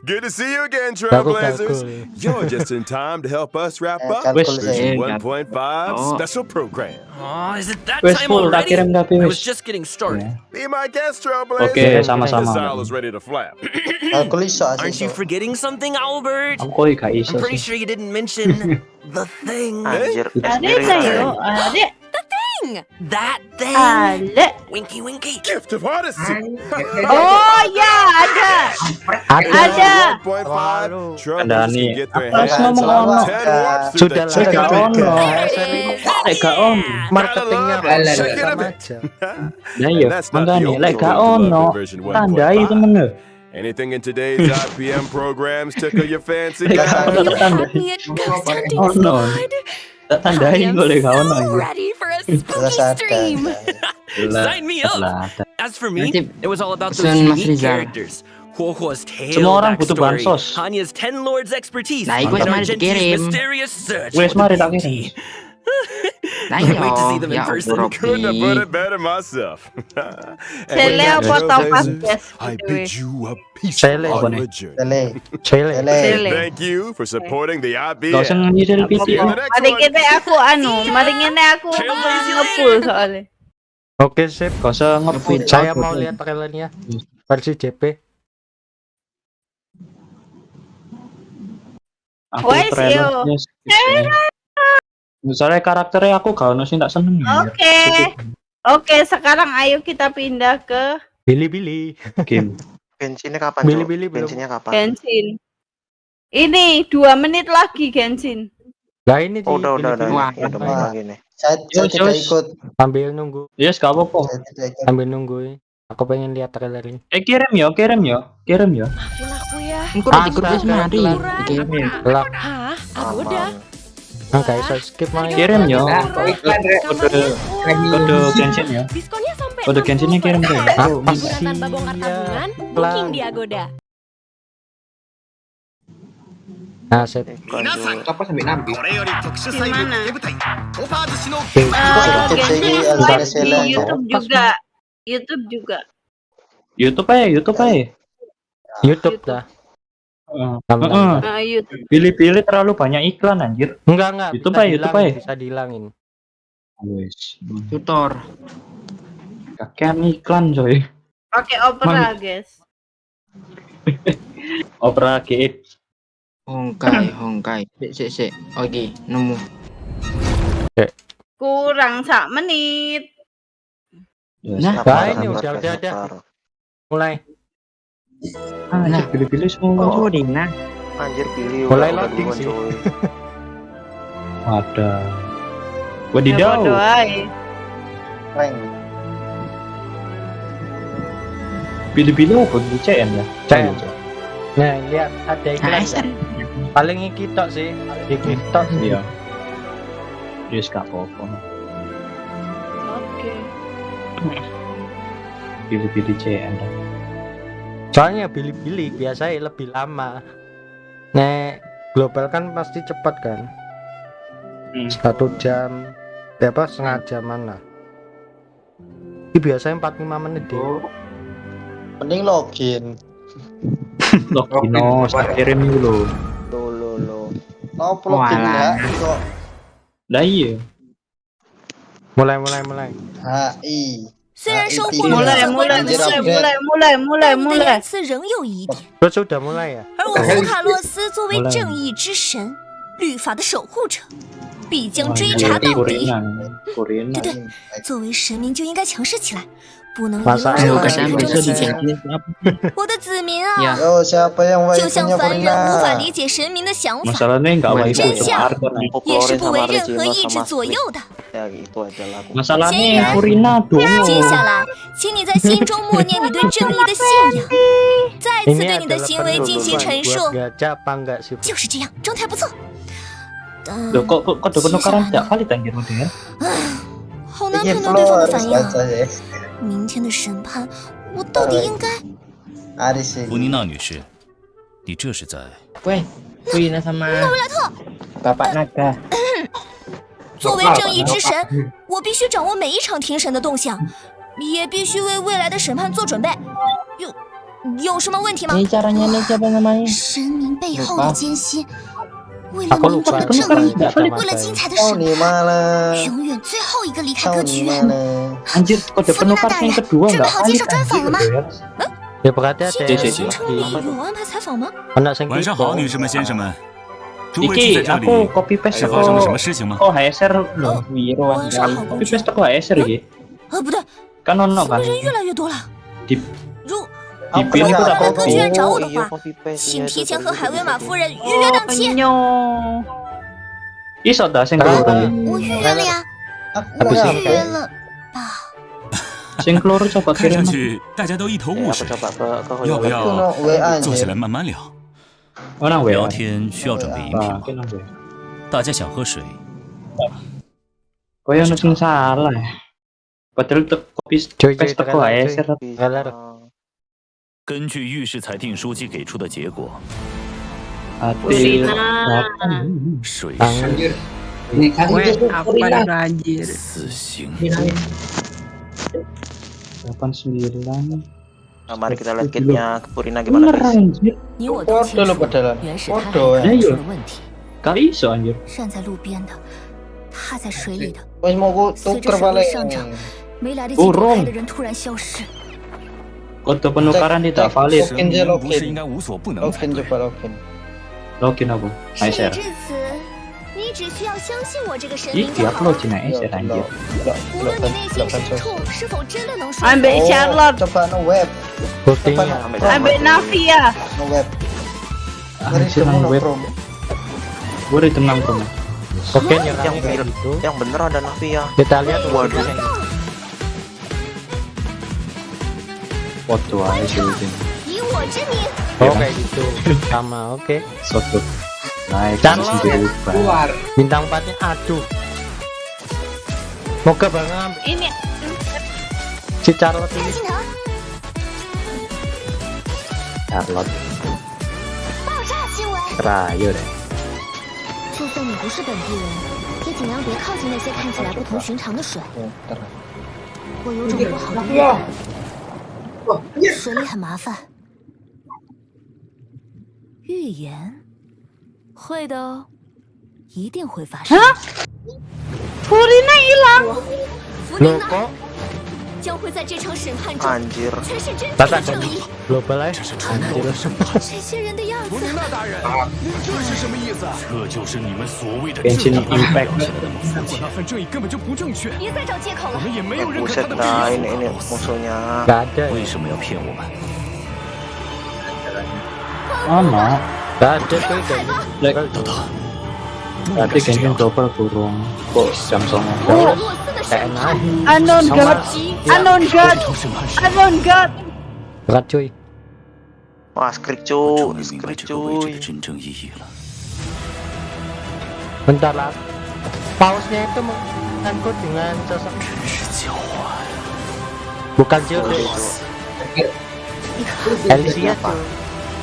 Good to see you again, Galgul, Trailblazers. galgul. You're just in time to help us wrap up Galgul version sih. 1.5 Oh. special program. Oh, is it that Wes time full, tak already? kirim tapi I wes. was just getting started. Be my guest, Trailblazers. Oke, sama-sama. The sail is ready to flap. Galgul iso Aren't you forgetting something, Albert? Aku kok gak iso I'm pretty sih. sure you didn't mention the thing. Ada tayo, ada, That thing. ada. Winky, winky. Gift of artistry. Oh ya, ada. Ada. 1.5, Trailblazers Kandani. can get their Aku hands ngomong on ono. 10 warps through Sudah the lah, Gak checkout ono. Gak ono. Marketingnya Gotta love it. masih Check it sama out. aja. Nah iya, And that's not the makanya only lek gak tool to love ono. in version 1.5. Tandai temen lho. Anything in today's IPM programs tickle your fancy? Lek guys? gak ono tak Had tandai. me at ghost hunting Ono. squad. Tak I tandai am kok lek gak ono. so ready for a spooky stream. Sign me up. Lah, As for me, Nanti it was all about those pesan Mas unique Rizal. characters. Huohuo's tale Semua orang butuh backstory, bansos. Hanya's 10 lords expertise, Nah, and iku wis mari Argenti's dikirim. mysterious search Wes for mari the tak beauty. kirim. Nah Can't wait to see them in ya person. Allah, Couldn't have put Robi. it better myself. And Sele with that, apa tau pas Trailblazers, guys, I btw. bid you a peaceful Sele. onward journey. Tele. Cele. Sele. Thank you for supporting the Gak usah IBM. nyisir See you in the video. next Mari one. kita aku mari ngene aku ngepull soalnya. Oke sip. Gak usah nge-feed. Saya mau lihat trailernya versi JP. Aku Wes, yo. trailernya skip ya. Misalnya karakternya aku gak ono sih tak seneng ya. Oke. Oke, sekarang ayo kita pindah ke Bili-bili. Game. Genshinnya kapan, Bili-bili belum. Genshinnya kapan? Genshin. Ini 2 menit lagi Genshin. Lah ini Udah. Wah, Ya, udah main lagi nih. Saya tidak ikut. Sambil nunggu, Yes, gak apa-apa. Saya tidak ikut. sambil nunggu. Aku pengen lihat trailernya. Kirim ya. Maafin aku ya. engko udah ikut wis mari. Kurang. Kirim. Lah, Hah? Agoda? enggak bisa skip main. Kirim ya. Kamarnya Kode Genshin ya. Diskonnya sampai Kode Genshinnya kirim deh. Apa Liburan sih? tanpa bongkar Ya, tabungan, pelan. booking di Agoda. Nah, set. Apa sampai nabi? Gimana? Genshin Genshin live di di YouTube juga. YouTube juga. YouTube aja. YouTube dah. Heeh. YouTube. Pilih-pilih terlalu banyak iklan anjir. Enggak. YouTube bisa aja, YouTube dihilangin, aja. Bisa dihilangin. Wes. Tutor. Kakean iklan coy. Pakai Opera, guys. Opera GTX. Honkai. Sik. Oke, nemu. Kurang 1 menit. Nah, Nah, ini udah. Mulai. Nah, pilih-pilih semua. kok Dina? Anjir pilih Mulai udah loading duluan, sih. coy. Ada. Ya Wadidaw. bodo ae. Rank. Pilih-pilih apa di CN ya? CN. Nah, lihat ada iklan. ASR. Paling iki tok sih. Iki tok. Iya. Yes, gak apa-apa. Oke. Pilih-pilih CN. Soalnya pilih-pilih biasanya lebih lama. Nek global kan pasti cepat kan. 1 jam. Ya apa setengah jaman lah. Ini biasanya 45 menit deh. Mending login. Login tak kirim dulu. Lo. Oh, login ya. Kok Lah iya. Mulai. HI. 虽然收获了 Mulai. 很多正的信任，但你的言辞仍有疑点。 Terus sudah mulai ya? 而我胡卡洛斯作为正义之神、律法的守护者，必将追查到底。 Korean. 对，作为神明就应该强势起来，不能遗马上有忘任何Bukan人 ambil 中的基 sedikit. 情。我的子民啊， Yo, siapa yang 就像 waifu-nya 凡人无法 pernah? 理解神明的想法， Masalahnya nggak waifu 真相 Arton. 也是不为任何意志左右的。 Ya itu aja lah. Masalahnya Kurina dong. 接下来，请你在心中默念你对正义的信仰，再次 Ini 对你的 adalah 行为进行 penutupan 陈述 buat。gacha apa enggak sih? 就是这样，状态不错。但 Loh, kok ada penukaran tiap kali anjir model? 好难 Ini 判断对方的 flow 反 harus 应啊！ baca ya. 明天的审判，我到底应该？ Aris 福 ini. 妮娜女士，你这是在？ Weh, Kulina sama Bapak Naga. 作为正义之神，我必须掌握每一场庭审的动向，也必须为未来的审判做准备。有什么问题吗？ Ini caranya nih siapa namanya? 神明背后的艰辛，为了 Aku 民众 lupa 的正义， kata-kata 为了精彩的 Kau 审 di 判， mana? 永远最后一个离开 Kau 歌 di 剧院。 mana? Anjir, kode penukar yang kedua Coba nggak hau valid接受专访了吗 anjir. Ya berarti 新 ada 的 Iya, 行程里有安排采访吗？ anak sing 晚上 kipo. 好，女士们、先生们，诸位聚在 Iki 这里 aku copy paste 是发生了什么 kok 事情吗？ HSR loh. Wiro 晚上好， Copy 公爵。 paste kok HSR gitu. 不对， Kan ono 怎么 kan. 人越来越多了？ Di 如 dipilih Apa udah ada copy. kejuan jauh Oh, 的 iya 话， copy paste 请 nya 提 itu 前和 tadi 海威玛 tadi. 夫人预约档期。 Nyo. Iso dah sing Tahu. keloro. 我预约了呀， Aku 我 udah 预约 sampai. 了吧？ Sing keloro coba 看上 kirim. 去大家都一头 Ya, 雾 aku 水， coba ke 要不 Hoyola. 要 Itu no WA 坐下 anjir. 来慢慢聊？ Mana 聊 WA? 天需要准备饮品 Ah, 吗？ kena WA. 大家想喝水？ Kaya ono sing salah. Padahal tuh copy Cuy, paste kok cuy, HSR. Trailer. 根据狱事裁定书记给出的结果， Adil. Kulina. 水 Tangan. 是 Weh, apa anjir? 死刑。 89. Nah, mari kita lihat kitnya Purina gimana Bener guys. anjir. 你我都清 Foto 楚 lo，padahal. 原是他 Foto 害 ya. 怕出了问题， Kali iso anjir. 站在路边的，他在水里的。 Wes mau ku 随着 tuker 水位 balik. 上涨，没来得及躲开的人突然消失。 Kode penukaran tidak valid. 神明不是应该无所不能才 Login 对？ coba login. Login apa? 事已 HSR. 至此，你只需要相信我这个神 Ih, 明就 dia 好了 upload。na HSR anjir. 无论你内心深处是否真的能说服 Ambil 我， Charlotte. Coba no web. Postingnya. Ambil Navia. No web. Ngeri Anjir, semua no web. Chrome. Gue udah tenang bro. Oke, nyerangnya kayak gitu. Yang bener ada Navi ya. Kita lihat Waduh. Waduh, aja sih. Oh kayak gitu. Sama, oke. Soto. Naik Charlotte sendiri. Bintang 4-nya aduh. Moga banget Ini si Charlotte ini. Charlotte. Terakhir deh. 就算你不是本地人，也尽量别靠近那些看起来不同寻常的水。我有种不好的预感，水里很麻烦。预言，会的哦，一定会发生。 Furina hilang. 弗琳 Loh 娜 kok 将会在这场审判中 Anjir. 诠释真正 Tata 的正义。 global ya? 这些人的样子，这就是你们所谓的 Genshin 正义 Impact. 别再找借口了。 Buset dah ini musuhnya. Gak ada ya? 为什么要骗我们？ Mana? Gak ada tuh dan Lek. Berarti Genshin double kurung. Kok jam 9? 俄罗斯的审判 Unknown god. Unknown god. Unknown god. berat cuy. Wah, skrik 终 cuy, 于明白 skrik 这个位置的 cuy. 真正意义了。 Bentar lah. Pausnya itu menyangkut dengan sosok 真是狡猾。 bukan Jill Alicia tuh.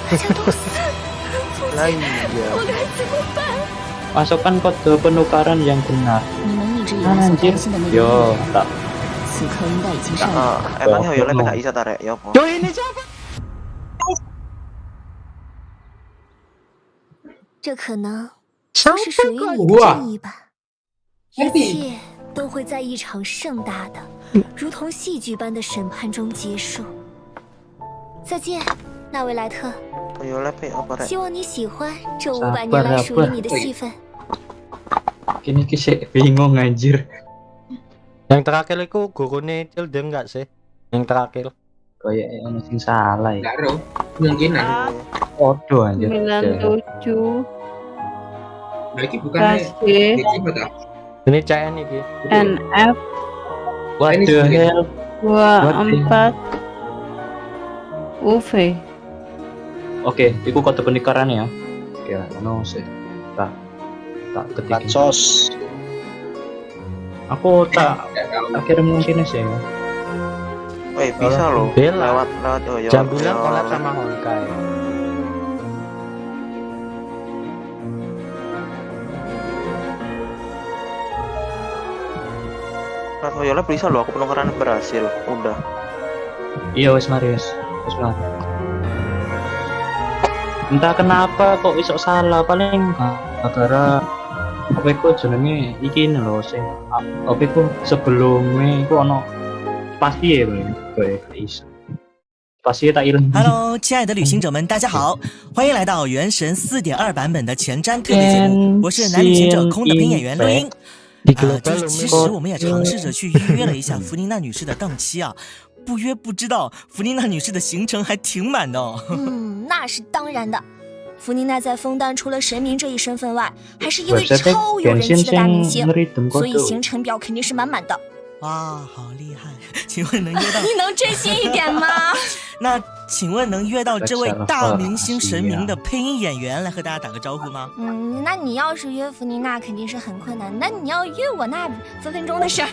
大家都死， Lah iya. 我该怎么办？ Masukkan kode penukaran yang benar. 你们一直以来所 Anjir. 担心的那个 Yo, 预言， tak. 此刻应该已经上演。 Emang Hoyole nggak bisa tarik ya apa? Cuy ini siapa? 这可能就是属于你的正义吧。一切都会在一场盛大的，如同戏剧般的审判中结束。再见，纳维莱特。 Hoyole pe apa rek? 希望你喜欢这500年来属于你的戏份。 Ini kisah bingung anjir. Yang terakhir itu gurune Tilde enggak sih? Yang terakhir. Kayak yang sing salah ya. Kemungkinan. Waduh anjir. 97. Lagi bukan Kasih. Ini CN iki. NF What the hell? 24 UV. Oke, itu kode penikaran ya. Ya, no sih. Tak ketik. Sos. Aku tak kirim mungkin sih ya. Woi, bisa loh. Bela. Lewat Hoyole. Jam bulan collab sama Honkai. Lewat Hoyole bisa loh, aku penukaran berhasil. Udah. Iya wes Marius. Wes mari. Entah kenapa kok iso salah, paling gara-gara apa iku jenenge iki lho sing apa iku sebelumnya iku ono pasti ya kayak iso. Pasti tak ilang. Hello， 亲爱的旅行者们，大家好，欢迎来到《原神4.2》版本的前瞻特别节目，我是男旅行者空的配音演员录音。就是其实我们也尝试着去预约了一下弗琳娜女士的档期啊，不约不知道，弗琳娜女士的行程还挺满的哦。那是当然的。弗妮娜在枫丹除了神明这一身份外，还是一位超有人气的大明星，所以行程表肯定是满满的。哇，好厉害！请问能约到？你能真心一点吗？那请问能约到这位大明星神明的配音演员来和大家打个招呼吗？那你要是约弗妮娜肯定是很困难，那你要约我那分分钟的事儿。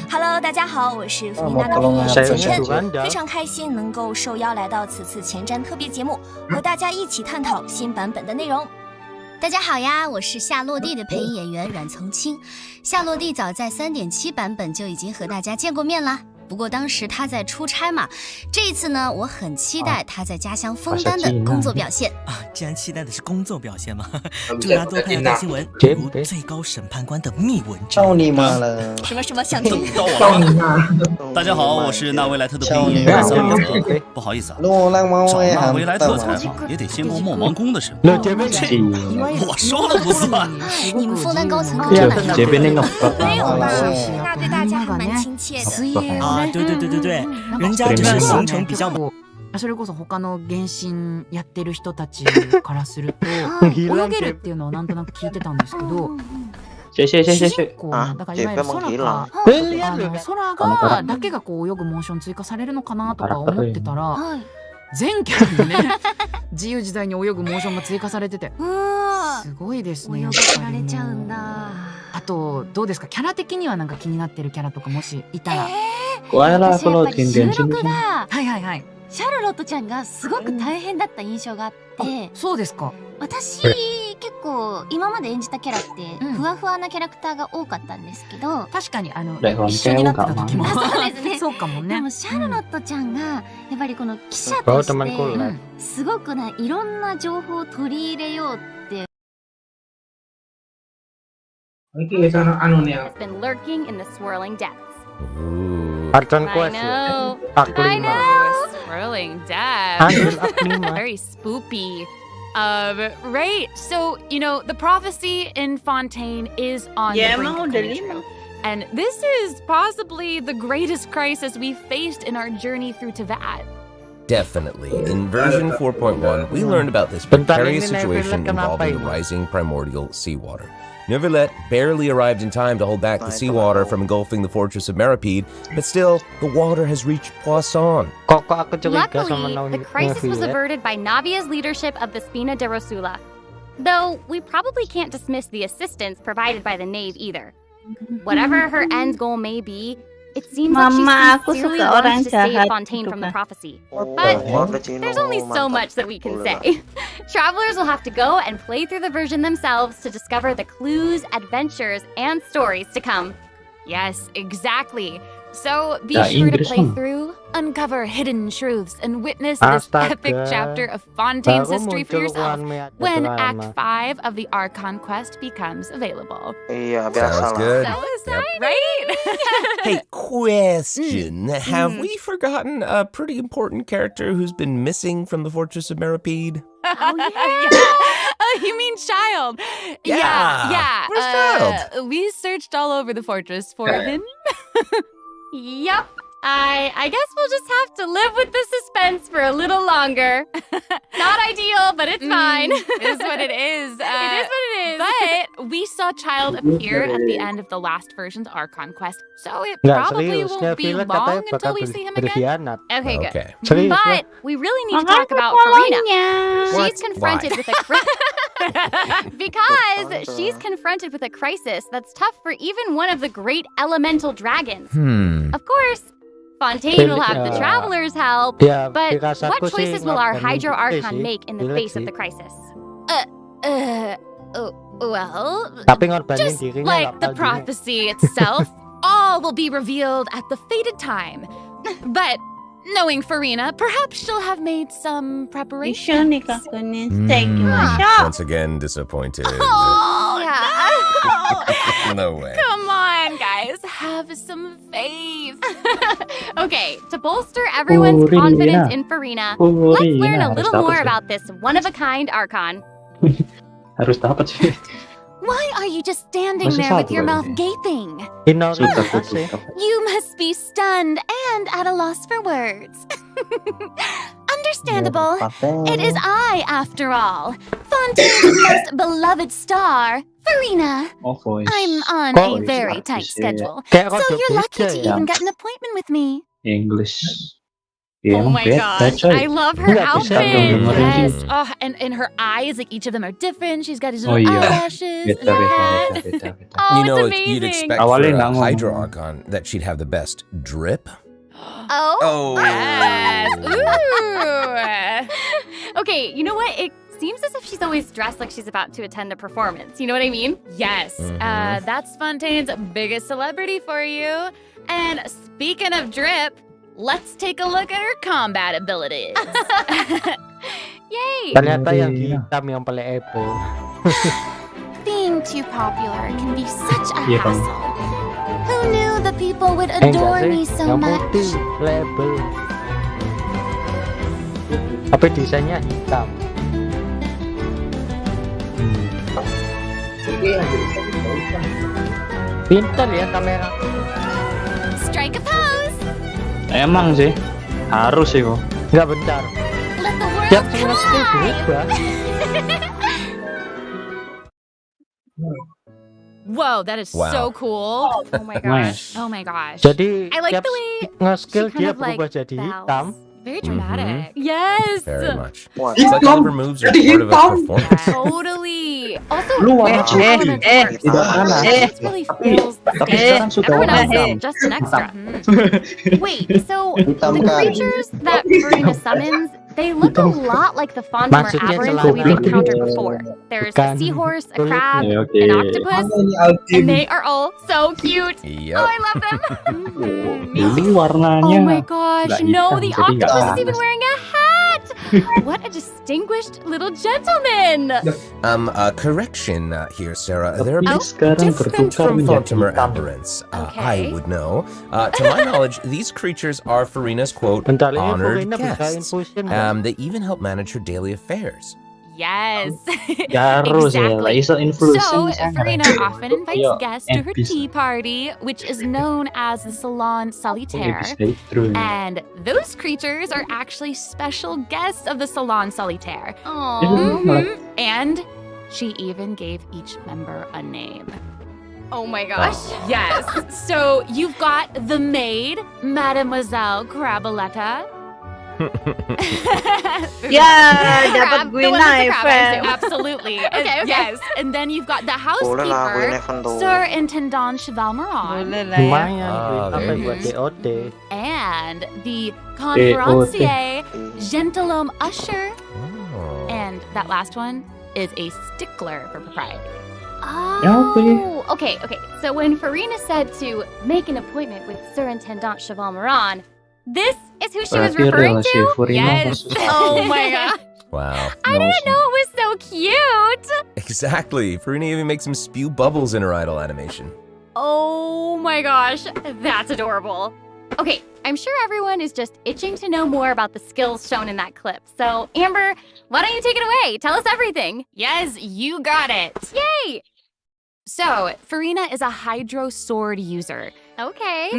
Hello， 大家好，我是弗妮娜的配音演员前任，非常开心能够受邀来到此次前瞻特别节目，和大家一起探讨新版本的内容。大家好呀，我是夏洛蒂的配音演员阮从清。夏洛蒂早在3.7版本就已经和大家见过面啦，不过当时他在出差嘛。这一次呢，我很期待他在家乡枫丹的工作表现啊！既然期待的是工作表现嘛，祝他多拍大新闻，如最高审判官的密文之类。操你妈了！什么想听？到你妈！大家好，我是纳维莱特的配音演员桑雨泽。不好意思啊，找纳维莱特采访也得先过莫芒宫的审判。这我说了不算。你们枫丹高层可真难搞。没有吧？那对大家还蛮亲切的。啊，对，人家只是行程比较满。それこそ他の原神やってる人たちからすると泳げるっていうのはなんとなく聞いてたんですけど、主人公のだからいわゆる空がだけがこう泳ぐモーション追加されるのかなとか思ってたら、全キャラにね自由自在に泳ぐモーションが追加されててすごいですね。泳がれちゃうんだ。あとどうですか、キャラ的にはなんか気になってるキャラとかもしいたら。私やっぱり収録がはいシャルロットちゃんがすごく大変だった印象があって、そうですか。私結構今まで演じたキャラってふわふわなキャラクターが多かったんですけど、確かに一緒になってた時もそうですね。そうかもね。でもシャルロットちゃんがやっぱりこの記者としてすごくいろんな情報を取り入れようって。Has been lurking in the swirling depths. Arton I quest. know. Aklima. I know. Swirling depths. Very spoopy. Right. So, you know, the prophecy in Fontaine is on the brink of coming true. And this is possibly the greatest crisis we've faced in our journey through Teyvat. Definitely. In version 4.1, we learned about this precarious situation involving the rising primordial seawater. Neverlet barely arrived in time to hold back the seawater from engulfing the fortress of Meripede, but still, the water has reached Poisson. Luckily, the crisis was averted by Navia's leadership of the Spina de Rosula. Though, we probably can't dismiss the assistance provided by the knave either. Whatever her end goal may be, it seems like she sincerely wants to save Fontaine from the prophecy. But there's only so much that we can say. Travelers will have to go and play through the version themselves to discover the clues, adventures, and stories to come. Yes, exactly. So be sure to play through, uncover hidden truths, and witness this epic chapter of Fontaine's history for yourself when Act 5 of the Archon quest becomes available. Sounds good. So exciting, right? Hey, question. Have we forgotten a pretty important character who's been missing from the Fortress of Meripede? Oh, yeah. You mean Child? Yeah. Where's Child? We searched all over the fortress for him. Yep. I guess we'll just have to live with the suspense for a little longer. Not ideal, but it's fine. It is what it is. It is what it is. But we saw Child appear at the end of the last version's Archon quest, so it probably won't be long until we see him again. Okay, good. Okay. But we really need to talk about Farina. She's confronted with a because she's confronted with a crisis that's tough for even one of the great elemental dragons. Of course, Fontaine will have the travelers help, but what choices will our Hydro Archon make in the face of the crisis? Well, just like the prophecy itself, all will be revealed at the fated time. But knowing Farina, perhaps she'll have made some preparation. Once again, disappointed. Oh, yeah. No way. Come on, guys. Have some faith. Okay, to bolster everyone's confidence in Farina, let's learn a little more about this one-of-a-kind Archon. Harus dapat sih. Why are you just standing there with your mouth gaping? You must be stunned and at a loss for words. Understandable. It is I, after all. Fontaine's most beloved star, Farina. I'm on a very tight schedule, so you're lucky to even get an appointment with me. English. Oh my gosh, I love her outfit. Yes. Oh, and her eyes, like each of them are different. She's got these little eyelashes. Yes. Oh, You know, it's amazing. you'd expect for a Hydro Archon that she'd have the best drip. Oh. Yes. Ooh. Okay, you know what? It seems as if she's always dressed like she's about to attend a performance. You know what I mean? Yes. That's Fontaine's biggest celebrity for you. And speaking of drip, let's take a look at her combat abilities. Yay! Ternyata yang hitam yang paling epo. Being too popular can be such a hassle. Who knew the people would adore me so much? Label. Tapi desainnya hitam. Pintar ya kamera. Strike a pose. Emang sih, harus sih kok. Enggak bentar. Let the world Tiap setengah skill berubah. Whoa, that is Wow. so cool. Oh my gosh. Oh my gosh. Jadi I like tiap the way nge-skill she kind dia of, like, berubah jadi hitam. Very dramatic. Yes. Very much. It's like all of her moves are part of a performance. Totally. Also, Tidak kalah. it really feels the Tapi stage. sekarang sudah Everyone else warna is just an extra. Wait, so the creatures that Farina summons, they look a lot like the Fondler Maksudnya aberrants selalu that we've encountered begitu. before. There's a Bukan. seahorse, a crab, Oke. an octopus, and they are all so cute. Yep. Oh, I love them. Ini warnanya. Oh my gosh, nggak no, hitam, the jadi nggak octopus is panas. even wearing a hat. What a distinguished little gentleman. Correction here, Sarah. They're a bit Sekarang different bertukar from menjadi Fontamer hitam. aberrants. Okay. I would know. To my knowledge, these creatures are Farina's, quote, Bentar, ini honored Farina bisa guests. infusion nggak? They even help manage her daily affairs. Yes. Harus ya, lah iso So, influence. Farina often invites Yo, guests to her bisa. tea party, which is known as the Salon Solitaire. Bisa itu. And those creatures are actually special guests of the Salon Solitaire. Aww. And she even gave each member a name. Oh my gosh. Yes. So you've got the maid, Mademoiselle Craboletta. Yeah, dapat The gue one that's a knife. crab, I assume. Absolutely. Okay. Yes. And then you've got the housekeeper, Sir Intendant Cheval Moran. Boleh lah ya. Lumayan Ah, duit sampai very buat DOD. And the conférencier, gentilhomme usher. And that last one is a stickler for propriety. Oh, okay. So when Farina said to make an appointment with Sir Intendant Cheval Moran, this is who she was Traktir referring relasi to? Farina Yes. versus- Oh my god. Wow. I didn't know it was so cute. Exactly. Farina even makes him spew bubbles in her idle animation. Oh my gosh, that's adorable. Okay, I'm sure everyone is just itching to know more about the skills shown in that clip. So, Amber, why don't you take it away? Tell us everything. Yes, you got it. Yay! So, Farina is a Hydro Sword user. Okay.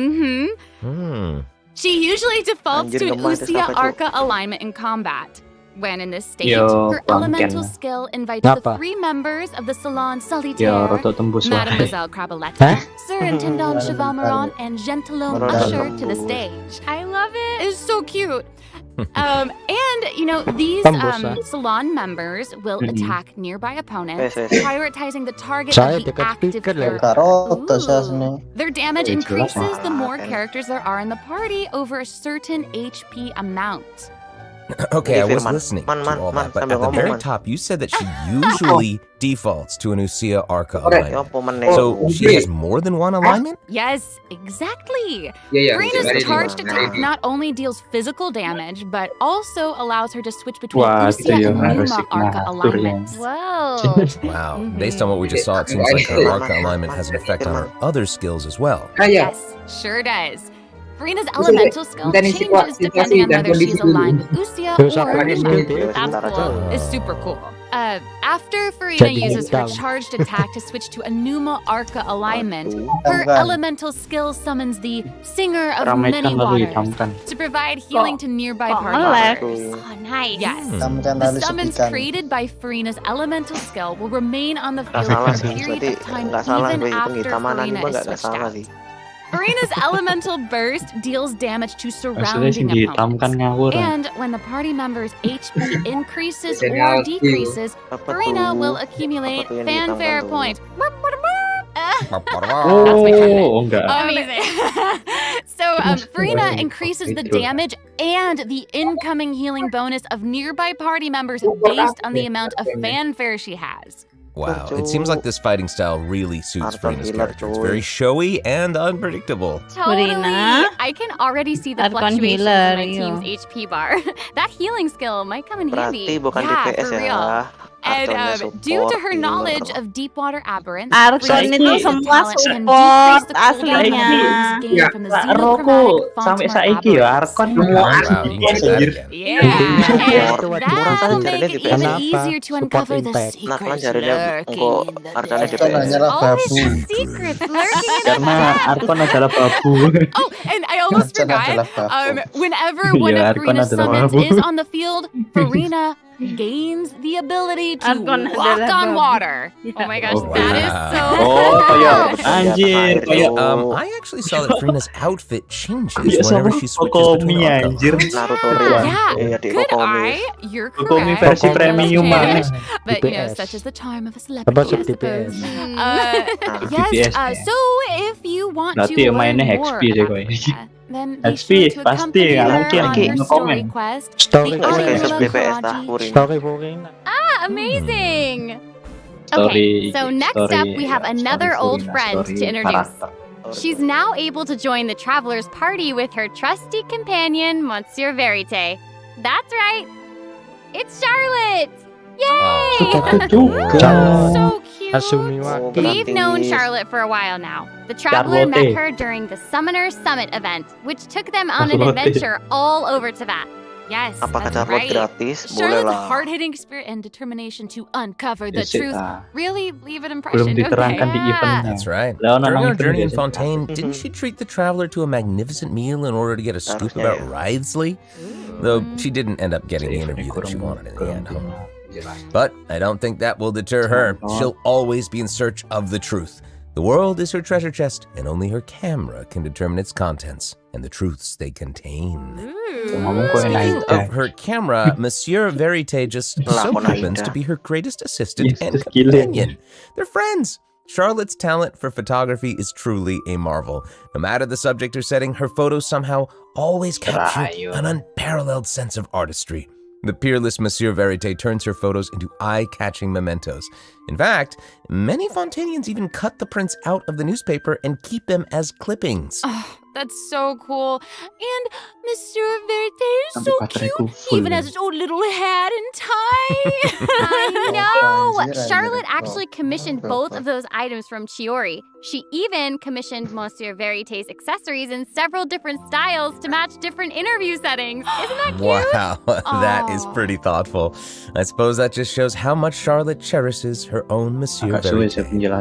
She usually defaults to an Anjir, Usia gemar, Arca alignment in combat. When in this state, Yo, her elemental bangken. skill invites the Ngapa? 3 members of the Salon Ya, Solitaire, roto tembus lah. Mademoiselle Craboletta, Hah? Sir Intendant Cheval Moran, and Gentilhomme Moran Usher to the tembus. stage. I love it. It's so cute. And, you know, these Tembus, salon members will attack nearby opponents, Yes, yes. prioritizing the target Saya of the dekat active speaker lah. character. Karoto siya sini. Their damage Jelas increases the lah. more characters there are in the party over a certain HP amount. Okay, I Jadi, was Firman. listening Man, to man, all man, that, but sambil at the ngomong, very man. top, you said that she usually defaults to an Usia Arca Korek, ya alignment. apa meneh? So she has more than one alignment? Yes, exactly. Iya, Farina's dari charged di- attack not only deals physical damage, but also allows her to switch between Wah, Usia gitu ya, and harus Numa Arca signatur ya. alignments. Whoa. Wow. Based on what we just saw, it seems like her Arca alignment has an effect on her other skills as well. Iya. Yes, sure does. Farina's elemental skill dan changes situasi depending on dan whether she's kondisi dulu. aligned with Usia Terus or apa lagi Numa. skill dia? That's cool. It's super cool. After Farina Jadi uses her hitam. charged attack to switch to a Numa Arca alignment, her Hitamkan. elemental skill summons the Singer of Ramaikan Many lalu Waters hitamkan. to provide healing to nearby party melek. members. Oh, nice. Yes. Hitamkan The lalu summons sepikan. created by Farina's elemental skill will remain on the field salah for sih, a period berarti of time nggak salah even gue after penghitaman Farina anime is nggak switched salah out. sih. Farina's elemental burst deals damage to Maksudnya sih surrounding dihitamkan opponents. ngawur. And when the party member's HP increases Jadi or aku. decreases, Apa Farina tuh? will accumulate Apa tuh yang fanfare dihitamkan tuh? points. Oh, enggak. Amazing. So Farina increases the damage and the incoming healing bonus of nearby party members based on the amount of fanfare she has. Wow. It seems like this fighting style really suits Arca Farina's healer, character. It's coy. very showy and unpredictable. Totally. Farina? I can already see the Archon fluctuations healer, in my yo. team's HP bar. That healing skill might come in handy. Berarti bukan Yeah, DPS for ya. real. And due to her knowledge of deep water aberrants, Arkon itu semua support aslinya. Roku sampai saiki ya Arkon Yeah, and that'll make it even easier to uncover the secrets lurking in the all his secrets lurking in the karena Arkon adalah babu. Oh, and I almost forgot. Whenever one of Farina's summons is on the field, Farina gains the ability to walk on water. Oh my gosh, that is so cool. Anjir, I actually saw that Farina's outfit changes whenever she switches between outcomes. Yeah, good eye. You're correct. versi premium banget. But you know, such is the charm of a celebrity, I suppose. Yes. So if you want to Berarti learn mainnya more XP sih about gue. that, then be XP sure to pasti accompany nggak her mungkin on her story nge-komen. quest. Story The Island of BPS Karaji. Story Furin. Amazing. Story, Okay, so next story, up we have ya, another story old Furina, friend story to introduce. karakter. She's now able to join the traveler's party with her trusty companion, Monsieur Verite. That's right, it's Charlotte! Yay! So cute! We've known Charlotte for a while now. The traveler met her during the Summoner Summit event, which took them on an adventure all over Tibet. Yes, Apakah that's download right. gratis? Boleh Charlotte's lah. hard-hitting spirit and determination to uncover the Yes, truth ah. really leave an Belum impression, don't they? diterangkan di event. That's right. Leon During emang our itu journey in biasanya. Fontaine, didn't she treat the traveler to a magnificent meal in order to get a scoop about Wriothesley? Though she didn't end up getting the interview that she wanted in the end. But I don't think that will deter her. She'll always be in search of the truth. The world is her treasure chest, and only her camera can determine its contents and the truths they contain. Speaking of her camera, Monsieur Verite just so happens to be her greatest assistant and companion. They're friends. Charlotte's talent for photography is truly a marvel. No matter the subject or setting, her photos somehow always capture an unparalleled sense of artistry. The peerless Monsieur Verite turns her photos into eye-catching mementos. In fact, many Fontainians even cut the prints out of the newspaper and keep them as clippings. Oh, that's so cool. And Monsieur Verite is so cute. He even has his own little hat and tie. I know. Charlotte actually commissioned both of those items from Chiori. She even commissioned Monsieur Verite's accessories in several different styles to match different interview settings. Isn't that cute? Wow, that is pretty thoughtful. I suppose that just shows how much Charlotte cherishes her own Monsieur Verite.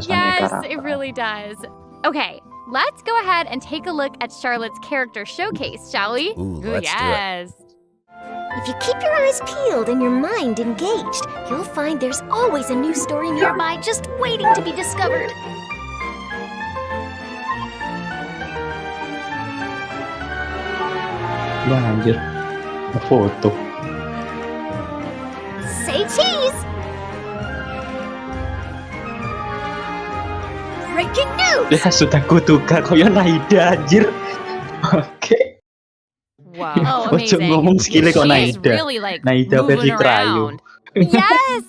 Yes, it really does. Okay, let's go ahead and take a look at Charlotte's character showcase, shall we? Ooh, let's do it. If you keep your eyes peeled and your mind engaged, you'll find there's always a new story nearby just waiting to be discovered. Wah anjir, foto. Say cheese! Breaking news! Ya sudah kutukan koyo Naida anjir. Oke. Wow, Ojo amazing. ngomong skillnya kok She is Naida. really like Naida versi moving Krayu. around. Yes!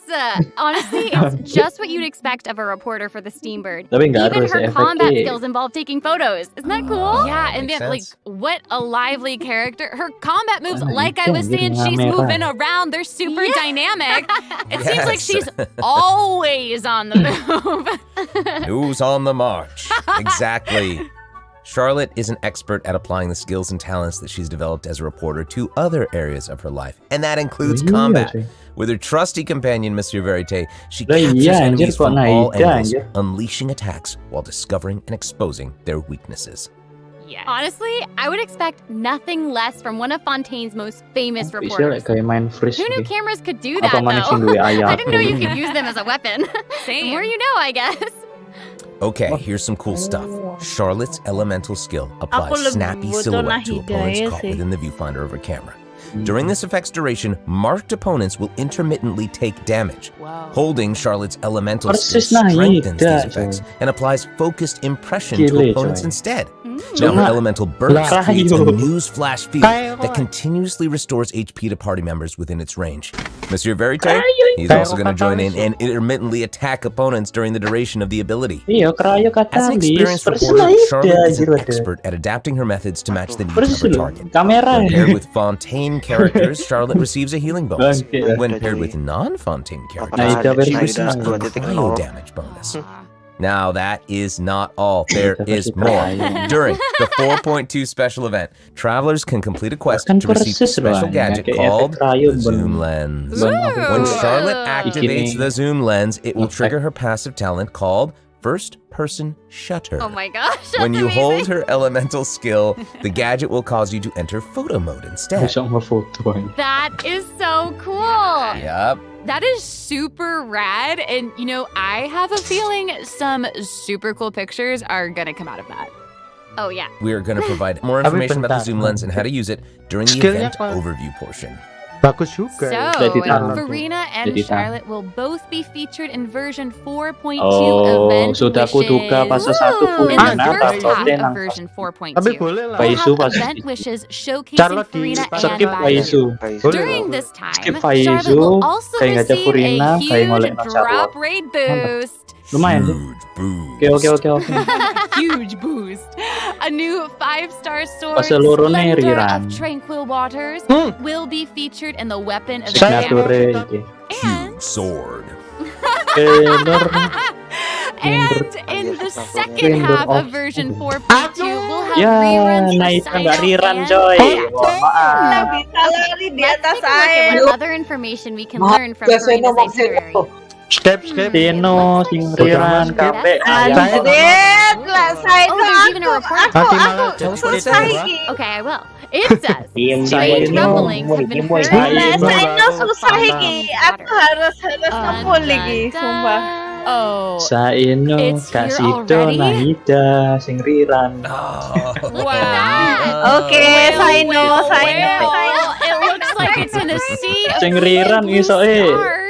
Honestly, it's just what you'd expect of a reporter for the Steambird. Tapi nggak Even harus her ya, combat efeknya. skills involve taking photos. Isn't that cool? Yeah, and makes then, like, sense. what a lively character. Her combat moves, like I itu was jadi saying, she's kamera. moving around. They're super dynamic. It seems like Yes. she's always on the move. Who's on the march? Exactly. Charlotte is an expert at applying the skills and talents that she's developed as a reporter to other areas of her life, and that includes combat. With her trusty companion, Monsieur Verite, she Lah captures iya, enemies anjir, kok from all Naida, angles, anjir. unleashing attacks while discovering and exposing their weaknesses. Yes. Honestly, I would expect nothing less from one of Fontaine's most famous Bisa reporters. kayak main freeze. Who knew gitu. cameras could do Apa that, mana sing though? duwe ayah I didn't know you aku. could use them as a weapon. The more you know, I guess. Okay, here's some cool stuff. Charlotte's elemental skill applies lebih snappy butuh silhouette to Nahida opponents ya caught sih. within the viewfinder of her camera. During this effect's duration, marked opponents will intermittently take damage. Holding Charlotte's elemental skill Persis Nahida, strengthens these coy. effects and applies focused impression to Gile, opponents coy. instead. Now her elemental burst creates a news flash field that continuously restores HP to party members within its range. Monsieur Verite, he's also going to join in and intermittently attack opponents during the duration of the ability. As an experienced reporter, Charlotte is an expert at adapting her methods to match the needs of her target. When paired with Fontaine characters, Charlotte receives a healing bonus. When paired with non-Fontaine characters, she receives a cryo damage bonus. Now that is not all. There is more. During the 4.2 special event, travelers can complete a quest to receive a special gadget called the Zoom Lens. When Charlotte activates the Zoom Lens, it will trigger her passive talent called First Person Shutter. Oh my gosh, when you amazing. hold her elemental skill, the gadget will cause you to enter photo mode instead. That is so cool. Yep. That is super rad. And, you know, I have a feeling some super cool pictures are going to come out of that. Oh, yeah. We are going to provide more information about the Zoom Lens and how to use it during the event overview portion. So, Farina and Charlotte will both be featured in version 4.2 event wishes. In the first half of version 4.2, we'll have event wishes showcasing Farina and Baisu. During this time, Charlotte will also receive a huge drop rate boost. Huge boost. A new 5-star sword, Splendor of Tranquil Waters, will be featured in the weapon of the Huge sword. And in the second half of version 4.2, we'll have reruns for other information we can learn from Farina's itinerary. Skip. Tino, Singriran, Kape, Oh, there's even a report. Okay, I will. It says, strange rumblings have been heard Oh, Saino, Kasito, Nahida, Singriran. Look at that. Okay, Saino. It looks like it's in a sea of Singriran iso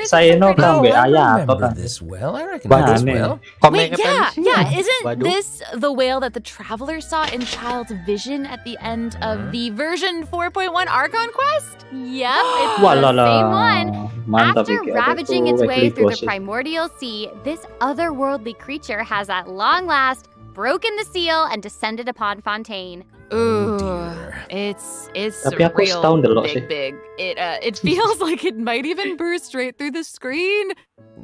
Saino kambe ayah I this well. I recognize this well. Wait, yeah. Isn't this the whale that the traveler saw in Child's vision at the end of the version 4.1 Archon quest? Yep, it's the same one. After ravaging its way through the primordial sea, this otherworldly creature has at long last broken the seal and descended upon Fontaine. Ooh, it's real big. It feels like it might even burst straight through the screen.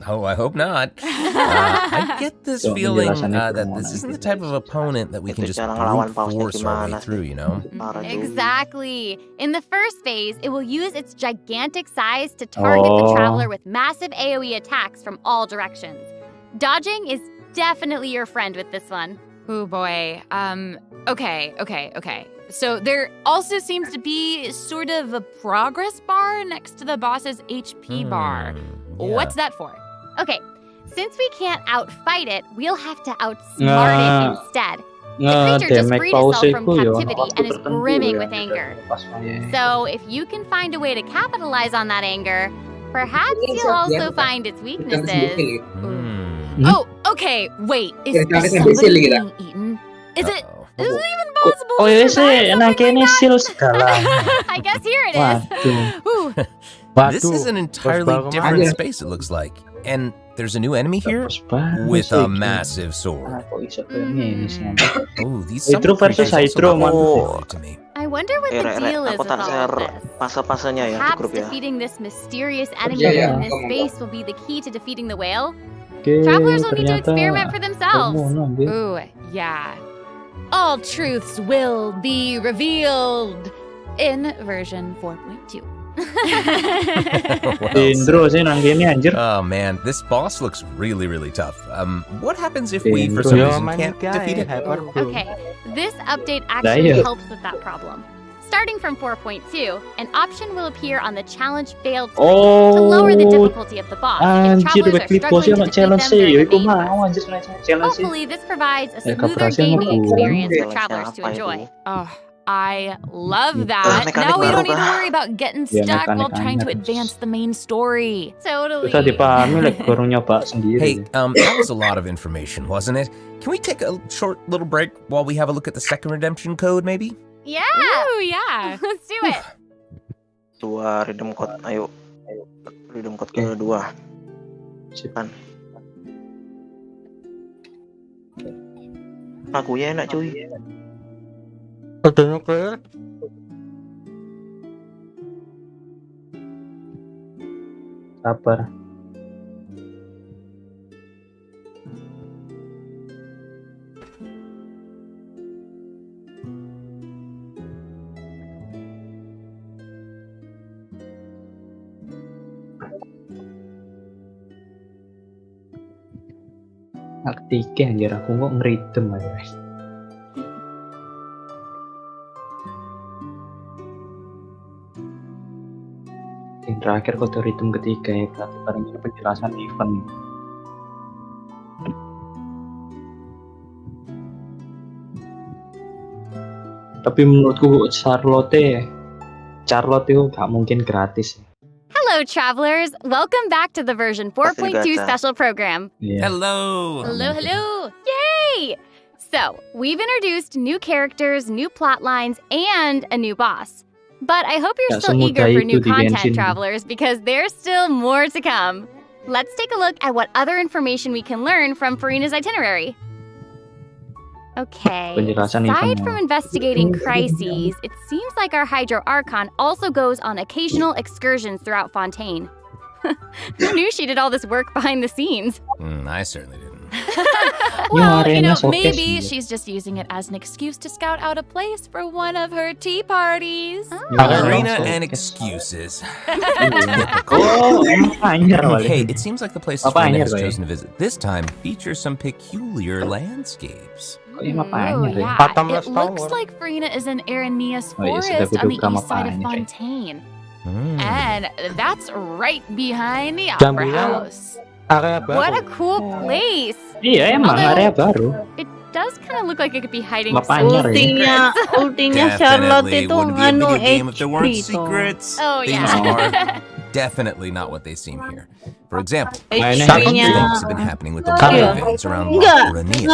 Oh, I hope not. I get this feeling that this isn't the type of opponent that we can just brute force our way through, you know? Exactly. In the first phase, it will use its gigantic size to target the traveler with massive AoE attacks from all directions. Dodging is definitely your friend with this one. Oh boy. Okay. So there also seems to be sort of a progress bar next to the boss's HP bar. Yeah. What's that for? Okay, since we can't outfight it, we'll have to outsmart it instead. The creature just freed itself from captivity and is brimming with anger. So if you can find a way to capitalize on that anger, perhaps you'll also find its weaknesses. Oh, okay, wait. Is somebody being eaten? Is it even possible? Oh, I guess here it is. This is an entirely different space, it looks like. And there's a new enemy here with a massive sword. Oh, these creatures also look to me. I wonder what the deal is with all of this. Perhaps defeating this mysterious enemy in this space will be the key to defeating the whale? Travelers will need to experiment for themselves. Ooh, yeah. All truths will be revealed in version 4.2. Oh man, this boss looks really tough. What happens if we for some reason can't defeat it? Okay, this update actually helps with that problem. Starting from 4.2, an option will appear on the challenge failed screen to lower the difficulty of the boss if travelers are struggling to defeat them during the main quest. Hopefully, this provides a smoother gaming experience for travelers to enjoy. I love that. Now we don't need to worry about getting stuck while trying to advance the main story. Totally. Susah dipahami like baru nyoba sendiri. Hey, that was a lot of information, wasn't it? Can we take a short little break while we have a look at the second redemption code, maybe? Yeah. Ooh, yeah. Let's do it. 2 redeem code, ayo. Redeem code kedua. Sipan. Lagunya enak cuy. Ada nuklir. Sabar. Aktif anjir, aku kok ngeritem aja. Yang terakhir kode ritme ketiga ya, berarti paling ini penjelasan event. Tapi menurutku Charlotte itu gak mungkin gratis. Hello, travelers. Welcome back to the version 4.2 special program. Yeah. Hello. Hello. Yay! So, we've introduced new characters, new plot lines, and a new boss. But I hope you're still eager for new content, travelers, because there's still more to come. Let's take a look at what other information we can learn from Farina's itinerary. Okay, aside from investigating crises, it seems like our Hydro Archon also goes on occasional excursions throughout Fontaine. Who knew she did all this work behind the scenes? I certainly didn't. Well, maybe she's just using it as an excuse to scout out a place for one of her tea parties. Arena and excuses. Hey, it seems like the places Farina has chosen to visit this time feature some peculiar landscapes. Ooh, yeah. It looks like Farina is in Aranea's forest on the east side of Fontaine. And that's right behind the Opera House. What a cool place! Iya emang area baru. It does kind of look like it could be hiding ultinya Charlotte itu nganu secrets. Oh yeah. Definitely not what they seem here. For example, some things have been happening with the water events around Aranea.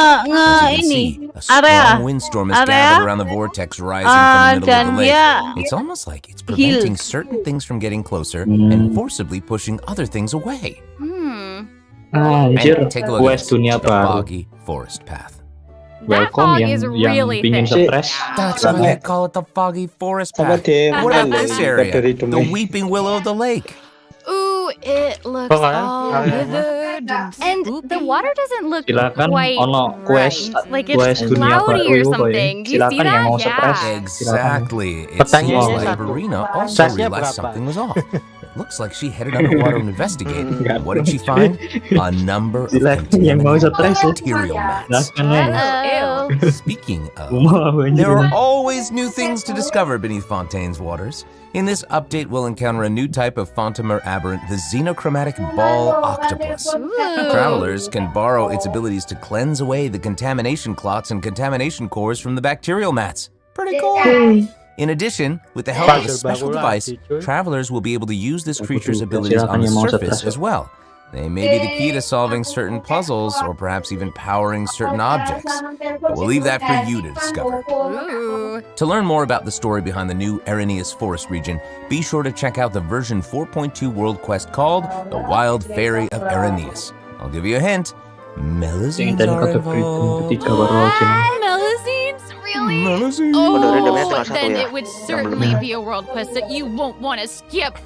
A strong windstorm is gathered around the vortex rising from the middle of the lake. It's almost like it's preventing certain things from getting closer and forcibly pushing other things away. Anjir, take a look at West dunia the baru. foggy forest path. Welcome yang pingin stres. That's why they call it the foggy forest path. What about this area? The weeping willow of the lake. Ooh, it looks all withered. And the water doesn't look quite right. Like it's cloudy or something. Do you see that? Yeah. Exactly. It seems like Farina also realized something was off. It looks like she headed underwater to investigate. And what did she find? A number of bacterial mats. Speaking of, there are always new things to discover beneath Fontaine's waters. In this update, we'll encounter a new type of Fontamer aberrant, the xenochromatic ball octopus. Travelers can borrow its abilities to cleanse away the contamination clots and contamination cores from the bacterial mats. Pretty cool. In addition, with the help of a special device, travelers will be able to use this creature's abilities on the surface as well. They may be the key to solving certain puzzles or perhaps even powering certain objects. But we'll leave that for you to discover. To learn more about the story behind the new Aranea's Forest region, be sure to check out the version 4.2 world quest called The Wild Fairy of Araneas. I'll give you a hint. Melazines are involved. Melazines? Really? Melazines. Oh, then it would certainly be a world quest that you won't want to skip.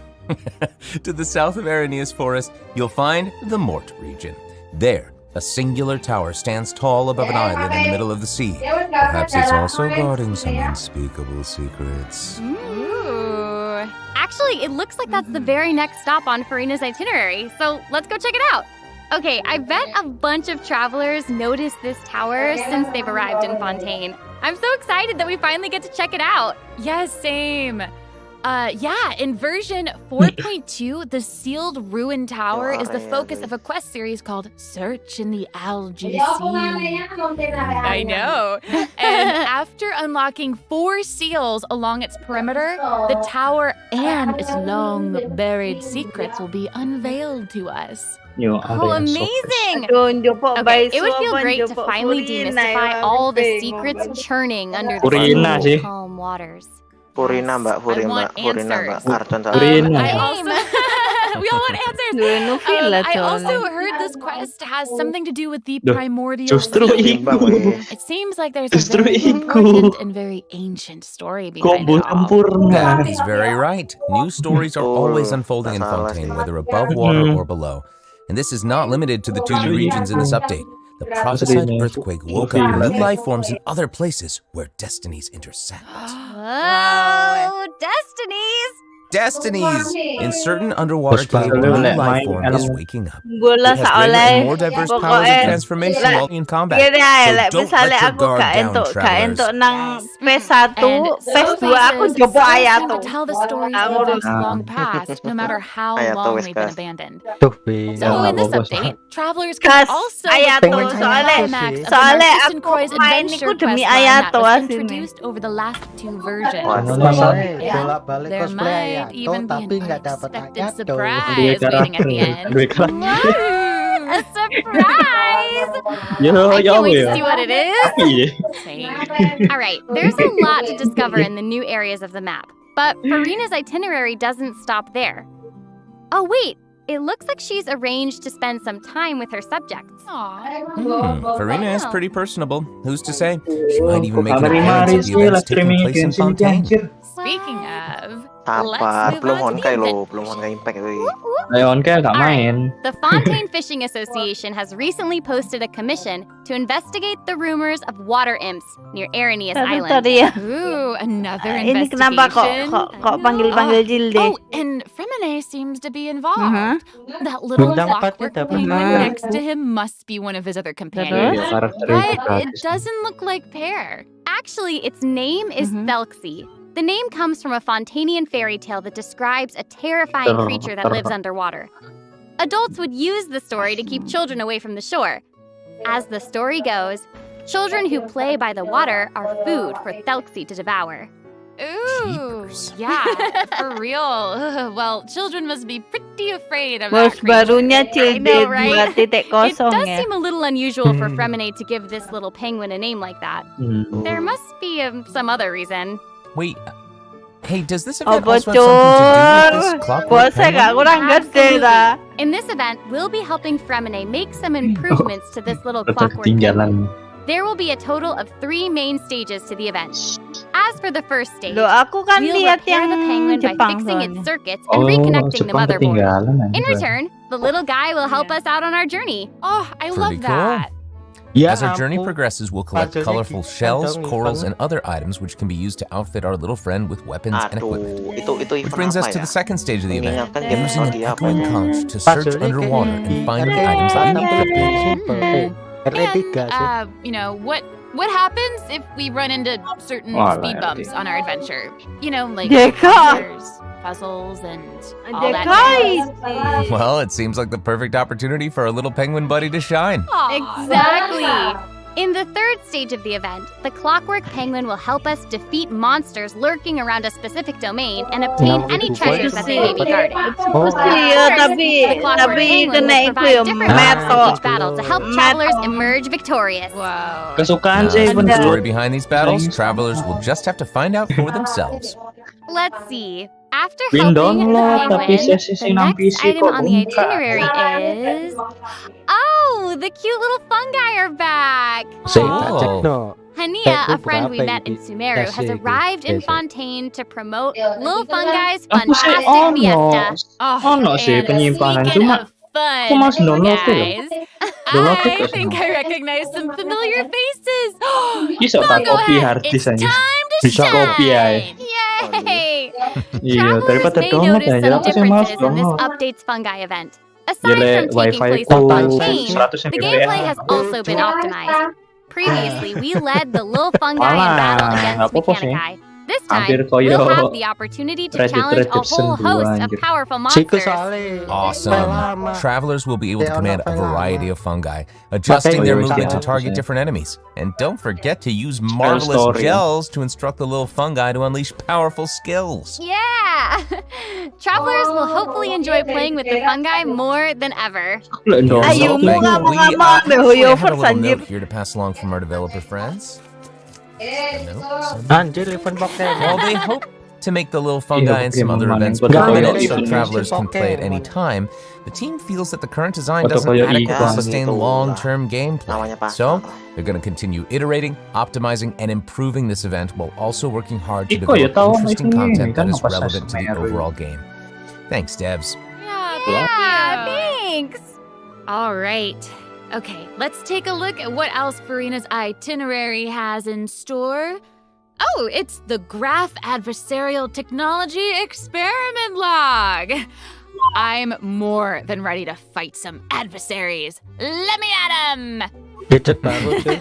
To the south of Aranea's forest, you'll find the Mort region. There, a singular tower stands tall above an island in the middle of the sea. Perhaps it's also guarding some unspeakable secrets. Ooh. Actually, it looks like that's the very next stop on Farina's itinerary, so let's go check it out. Okay, I bet a bunch of travelers noticed this tower since they've arrived in Fontaine. I'm so excited that we finally get to check it out. Yes, same. Yeah, in version 4.2, the sealed ruin tower is the focus of a quest series called Search in the Algae Sea. I know. And after unlocking 4 seals along its perimeter, the tower and its long buried secrets will be unveiled to us. Oh, amazing! Okay, it would feel great to finally demystify all the secrets churning under the calm waters. Purina mbak, Purina mbak, Arton We all want answers. I also heard this quest has something to do with the primordial sea. It seems like there's a very important and very ancient story behind it all. That is very right. New stories are always unfolding in Fontaine, whether above water or below. And this is not limited to the 2 new regions in this update. The prophesied earthquake woke up new life forms in other places where destinies intersect. Whoa, destinies! Destinies! In certain underwater caves, new life form is waking up. It has greater and more diverse powers of transformation while in combat. So don't let your guard down, travelers. ng PES 1, PES 2 ako jobo ayato. To tell the stories of those long past, no matter how long they've been abandoned. So in this update, travelers can also soalnya aku main niku demi ayato asine. Introduced over the last 2 versions. There might even be an unexpected surprise waiting at the end. A surprise! I can't wait to see what it is. Same. Alright, there's a lot to discover in the new areas of the map. But Farina's itinerary doesn't stop there. Oh wait, it looks like she's arranged to spend some time with her subjects. Farina is pretty personable. Who's to say? She might even make an appearance at the events taking place in Fontaine. Speaking of, Apa? Belum Honkai loh, belum Honkai Impact. Honkai gak main. The Fontaine Fishing Association has recently posted a commission to investigate the rumors of water imps near Aranius Island. Ooh, another Ini investigation. kenapa kok panggil-panggil Jilde? Oh, and Fremine seems to be involved. That little clockwork penguin next to him must be one of his other companions. But it doesn't look like Pear. Actually, its name is Thelxie. The name comes from a Fontanian fairy tale that describes a terrifying creature that lives underwater. Adults would use the story to keep children away from the shore. As the story goes, children who play by the water are food for Thelxie to devour. Ooh, yeah, for real. Well, children must be pretty afraid of that creature. I know, right? It does seem a little unusual for Fremine to give this little penguin a name like that. There must be some other reason. Wait, hey, does this event also have something to do with this clockwork penguin? In this event, we'll be helping Fremine make some improvements to this little clockwork penguin. There will be a total of 3 main stages to the event. As for the first stage, we'll repair the penguin by fixing its circuits and reconnecting the motherboard. In return, the little guy will help us out on our journey. Oh, I love that. As our journey progresses, we'll collect colorful shells, corals, and other items which can be used to outfit our little friend with weapons and equipment. Which brings us to the second stage of the event, using an echoing conch to search underwater and find the items that we And, you know, what happens if we run into certain speed bumps on our adventure? You know, like monsters, puzzles, and all that. Well, it seems like the perfect opportunity for our little penguin buddy to shine. Exactly. In the third stage of the event, the clockwork penguin will help us defeat monsters lurking around a specific domain and obtain any treasures that they may be guarding. The clockwork penguin will provide different maps in each battle to help travelers emerge victorious. Wow. The story behind these battles, travelers will just have to find out for themselves. Let's see. After helping the penguin, the next item on the itinerary is... Oh, the cute little fungi are back! Hania, a friend we met in Sumeru, has arrived in Fontaine to promote Lil Fungi's fantastic fiesta. Ono sih penyimpanan, cuma fun, guys. I think I recognize some familiar faces. Bisa tak kopi hardis aja. Bisa kopi aja. Yay! Iya, daripada Travelers may download aja notice apa some sih mas differences in this download. update's fungi event. Aside from taking place on Fontaine, the gameplay has also been optimized. Previously, we led the Lil Fungi in battle against Mechanici. this time, Hampir we'll koyo have the opportunity to Red Dead challenge a Redemption whole 2, host of anjir. powerful Siku monsters. soalnya Awesome. Travelers will be able to Kayak command a novel lama. variety of fungi, adjusting Makanya their wis movement to dihapus target ya. different enemies. And don't forget to use marvelous story, ya. gels to instruct the little fungi to unleash powerful skills. Yeah! Travelers will hopefully enjoy playing with the fungi more than ever. Ayo mo nga We mga mga actually huyo have a for little sanjip. note here to pass along from our developer friends. Anjir, event Pokemon. Well, they hope to make the little fungi and some other Pokemon events yang permanent Pokemon. so travelers can play at any Pokemon. time. The team feels that the current design Atau doesn't kayak adequately iklan sustain gitu. long-term gameplay. Namanya pasar. So, they're going to continue iterating, optimizing, and improving this event while also working hard to Iko ya develop tahu interesting ini, content that kan is apa relevant to the sasmer. overall game. Thanks, devs. Yeah, thanks! Alright. Okay, let's take a look at what else Farina's itinerary has in store. Oh, it's the Graph Adversarial Technology Experiment Log! I'm more than ready to fight some adversaries. Let me at 'em! Gadget baru cuy.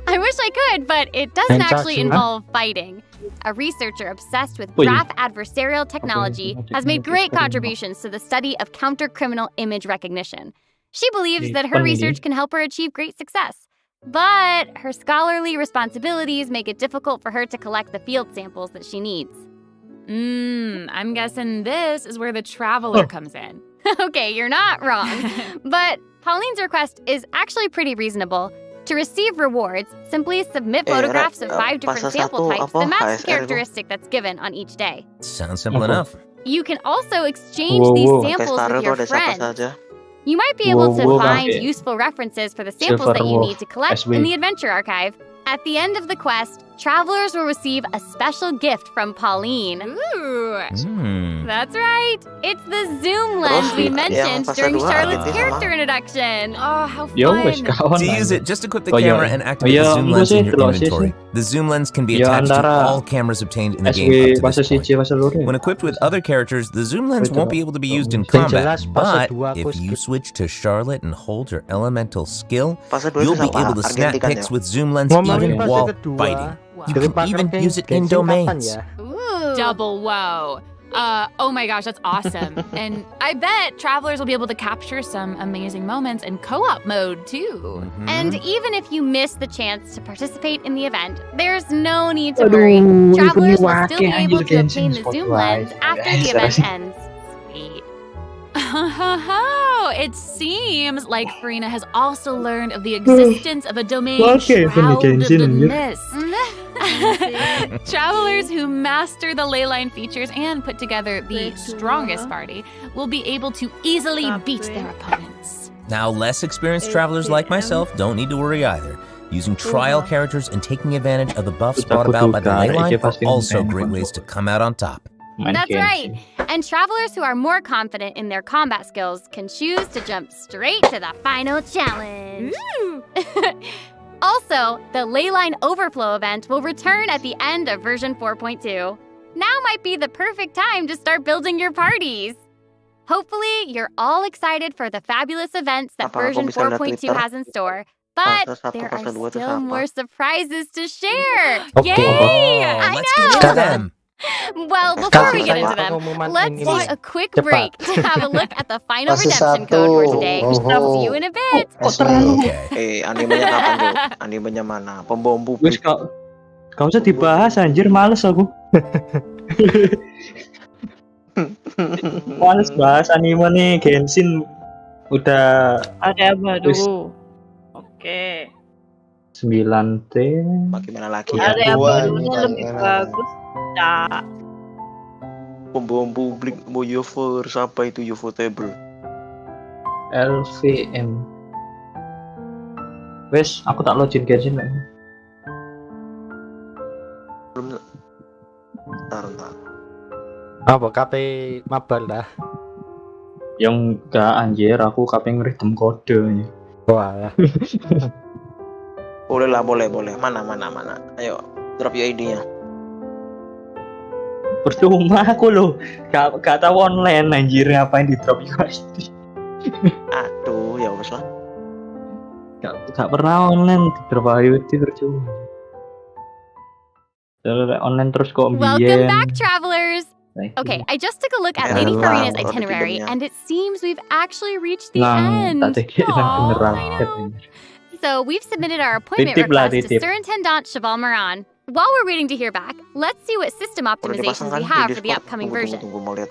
I wish I could, but it doesn't Mental actually sih, involve fighting. A researcher obsessed with Oh, yeah. graph adversarial technology has made great contributions to the study of counter-criminal image recognition. She believes that her research can help her achieve great success. But her scholarly responsibilities make it difficult for her to collect the field samples that she needs. I'm guessing this is where the traveler comes in. Okay, you're not wrong. But Pauline's request is actually pretty reasonable. To receive rewards, simply submit photographs of 5 different pasal sample satu types apa, that match HSR the itu? characteristic that's given on each day. Sounds simple Okay. enough. You can also exchange these samples with your friends. You might be able to find useful references for the samples that you need to collect in the adventure archive. At the end of the quest, travelers will receive a special gift from Pauline. Ooh, that's right. It's the zoom lens we mentioned during Charlotte's character introduction. Oh, how Yo, fun. wes kawan. To use it, just equip the Oh, camera yeah. and activate Oh, the yeah, zoom aku lens sih in your delok sih. inventory. The zoom lens can be Ya, attached to antara all cameras obtained in the game SW up to fase this point. 1 fase 2. When equipped with other characters, the zoom lens Wait, won't coba. be able to be used in Yang combat, jelas but fase 2 if aku you skip. switch to Charlotte and hold her elemental skill, Fase 2 you'll itu be able to sama snap Argentina pics ya. with zoom lens Ngomongin even fase while kedua. fighting. You Dari can even pakai use it in Genshin kapan domains. ya? Ooh. Double whoa. Oh my gosh, that's awesome. And I bet travelers will be able to capture some amazing moments in co-op mode too. And even if you miss the chance to participate in the event, there's no need to worry. Travelers will still be able to obtain the zoom lens after the event ends. Sweet. It seems like Farina has also learned of the existence of a domain shrouded in mist. Travelers who master the leyline features and put together the strongest party will be able to easily beat their opponents. Now, less experienced travelers like myself don't need to worry either. Using trial characters and taking advantage of the buffs brought about by the leyline are also great ways to come out on top. That's right. And travelers who are more confident in their combat skills can choose to jump straight to the final challenge. Also, the Leyline Overflow event will return at the end of version 4.2. Now might be the perfect time to start building your parties. Hopefully, you're all excited for the fabulous events that Apa, version aku bisa lihat 4.2 Twitter? has in store. But Fase 1, there fase are 2 itu still apa? more surprises to share. Okay. Yay! Oh, I let's know! get into them. Well, before we get into Kasih them, pengumuman let's ini, take Mas. a quick Cepat. break to have a look at the final Fase redemption 1. code for today. See you in a bit. Okay. Animenya kapan tuh? Animenya mana? Pembom Wes publik. kau usah dibahas anjir, males aku. Males bahas anime nih, Genshin udah Ada apa Wis. dulu? Oke. 9T. Bagaimana lagi Ada ya? yang Buat barunya lebih bagus. Nah, pembom publik mau Yoverse apa itu Ufotable? LVM. Wes, aku tak login Genshin lagi. Belum. Ntar. Apa KP mabar dah. Yang gak anjir, aku kape ngeritem kode ini. Wah. Boleh lah, boleh. Mana. Ayo, drop your ID-nya. Percuma aku loh, gak tahu online anjir, ngapain di drop ID. Aduh, ya wes lah. Gak pernah online di drop ID percuma. Online terus kok Welcome biyen. back, travelers. Okay, I just took a look at Lady Farina's itinerary, and it seems we've actually reached the end. So we've submitted our appointment request to Surintendant Cheval Moran. While we're waiting to hear back, let's see what system optimizations we have for the upcoming version.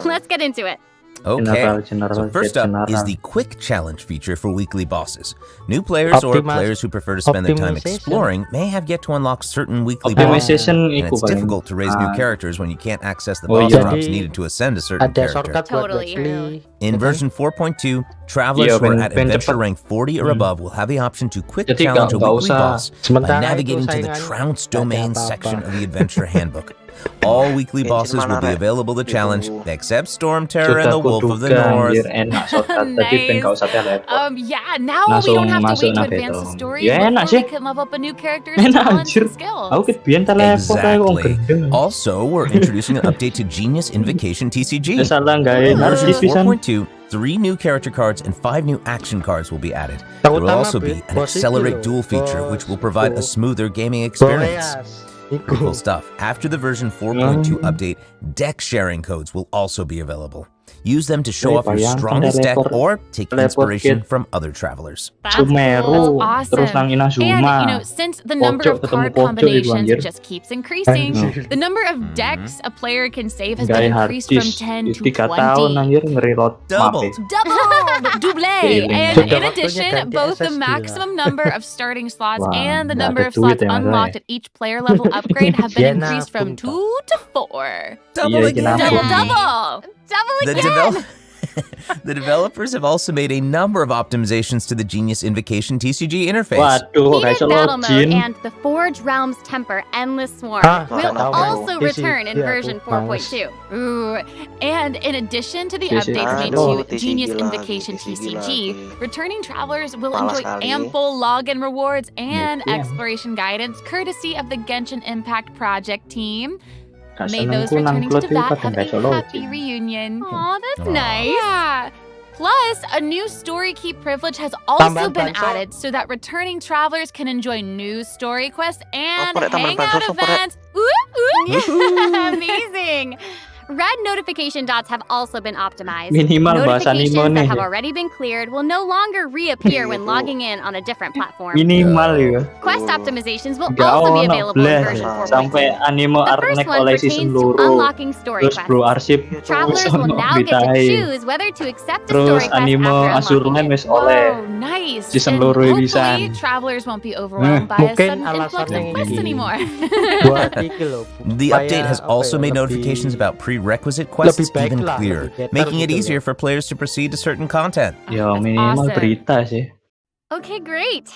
Let's get into it. Okay, so first up is the quick challenge feature for weekly bosses. New players or players who prefer to spend their time exploring may have yet to unlock certain weekly bosses, and it's difficult to raise new characters when you can't access the boss drops needed to ascend a certain character. Totally. In version 4.2, travelers who are at adventure rank 40 or above will have the option to quick challenge a weekly boss by navigating to the Trounce domain section of the adventure handbook. All weekly bosses will be available to challenge, except Storm Terror and the Wolf of the North. Nice. Yeah, now we don't have to wait to advance the story before we can level up a new character's talents and skills. Exactly. Also, we're introducing an update to Genius Invocation TCG. In version 4.2, 3 new character cards and 5 new action cards will be added. There will also be an Accelerate Duel feature, which will provide a smoother gaming experience. Cool stuff. After the version 4.2 update, deck sharing codes will also be available. Use them to show off your strongest deck or take inspiration from other travelers. That's awesome. And, since the number of card combinations just keeps increasing, the number of decks a player can save has been increased from 10 to 20. Doubled! Double! And in addition, both the maximum number of starting slots and the number of slots unlocked at each player level upgrade have been increased from 2 to 4. Double again! Double again! The developers have also made a number of optimizations to the Genius Invocation TCG interface. Heated Battle Mode and the Forge Realms Temper Endless Swarm will also return in version 4.2. Ooh. And in addition to the updates made to Genius Invocation TCG, returning travelers will enjoy ample login rewards and exploration guidance courtesy of the Genshin Impact Project team. May those returning to Tibet have a happy reunion. Aw, that's nice. Yeah. Plus, a new story keep privilege has also been added so that returning travelers can enjoy new story quests and hangout events. Amazing. Red notification dots have also been optimized. Notifications that have already been cleared will no longer reappear when logging in on a different platform. Quest optimizations will also be available in version 4.2. The first one pertains to unlocking story quests. Travelers will now get to choose whether to accept a story quest after unlocking it. Whoa, nice. And hopefully, travelers won't be overwhelmed by a sudden influx of quests anymore. The update has also made notifications about prerequisite quests even clearer, making it easier for players to proceed to certain content. Okay, great.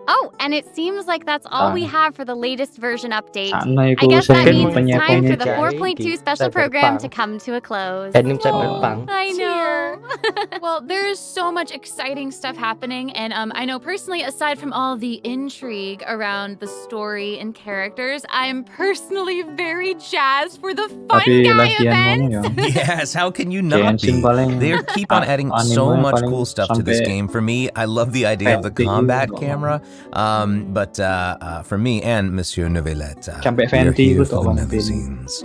Oh, and it seems like that's all we have for the latest version update. I guess that means it's time for the 4.2 special program to come to a close. I know. Well, there's so much exciting stuff happening, and I know personally, aside from all the intrigue around the story and characters, I'm personally very jazzed for the fun guy events. Yes, how can you not be? They keep on adding so much cool stuff to this game. For me, I love the idea of the combat camera. But for me and Monsieur Novelette, we're here for the magazines.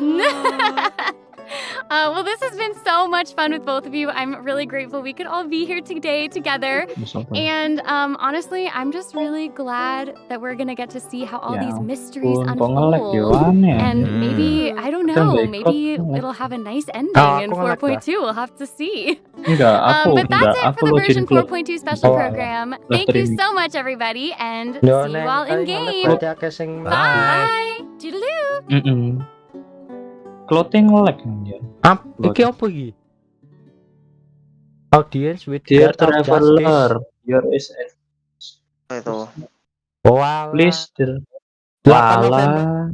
Well, this has been so much fun with both of you. I'm really grateful we could all be here today together. And honestly, I'm just really glad that we're going to get to see how all these mysteries unfold. And maybe, I don't know, maybe it'll have a nice ending in 4.2. We'll have to see. But that's it for the version 4.2 special program. Thank you so much, everybody, and see you all in game. Bye! Toodaloo! Clothing lag anjir. Iki apa iki? Audience with Dear traveler, your is itu. Wow. Please dear. Wala.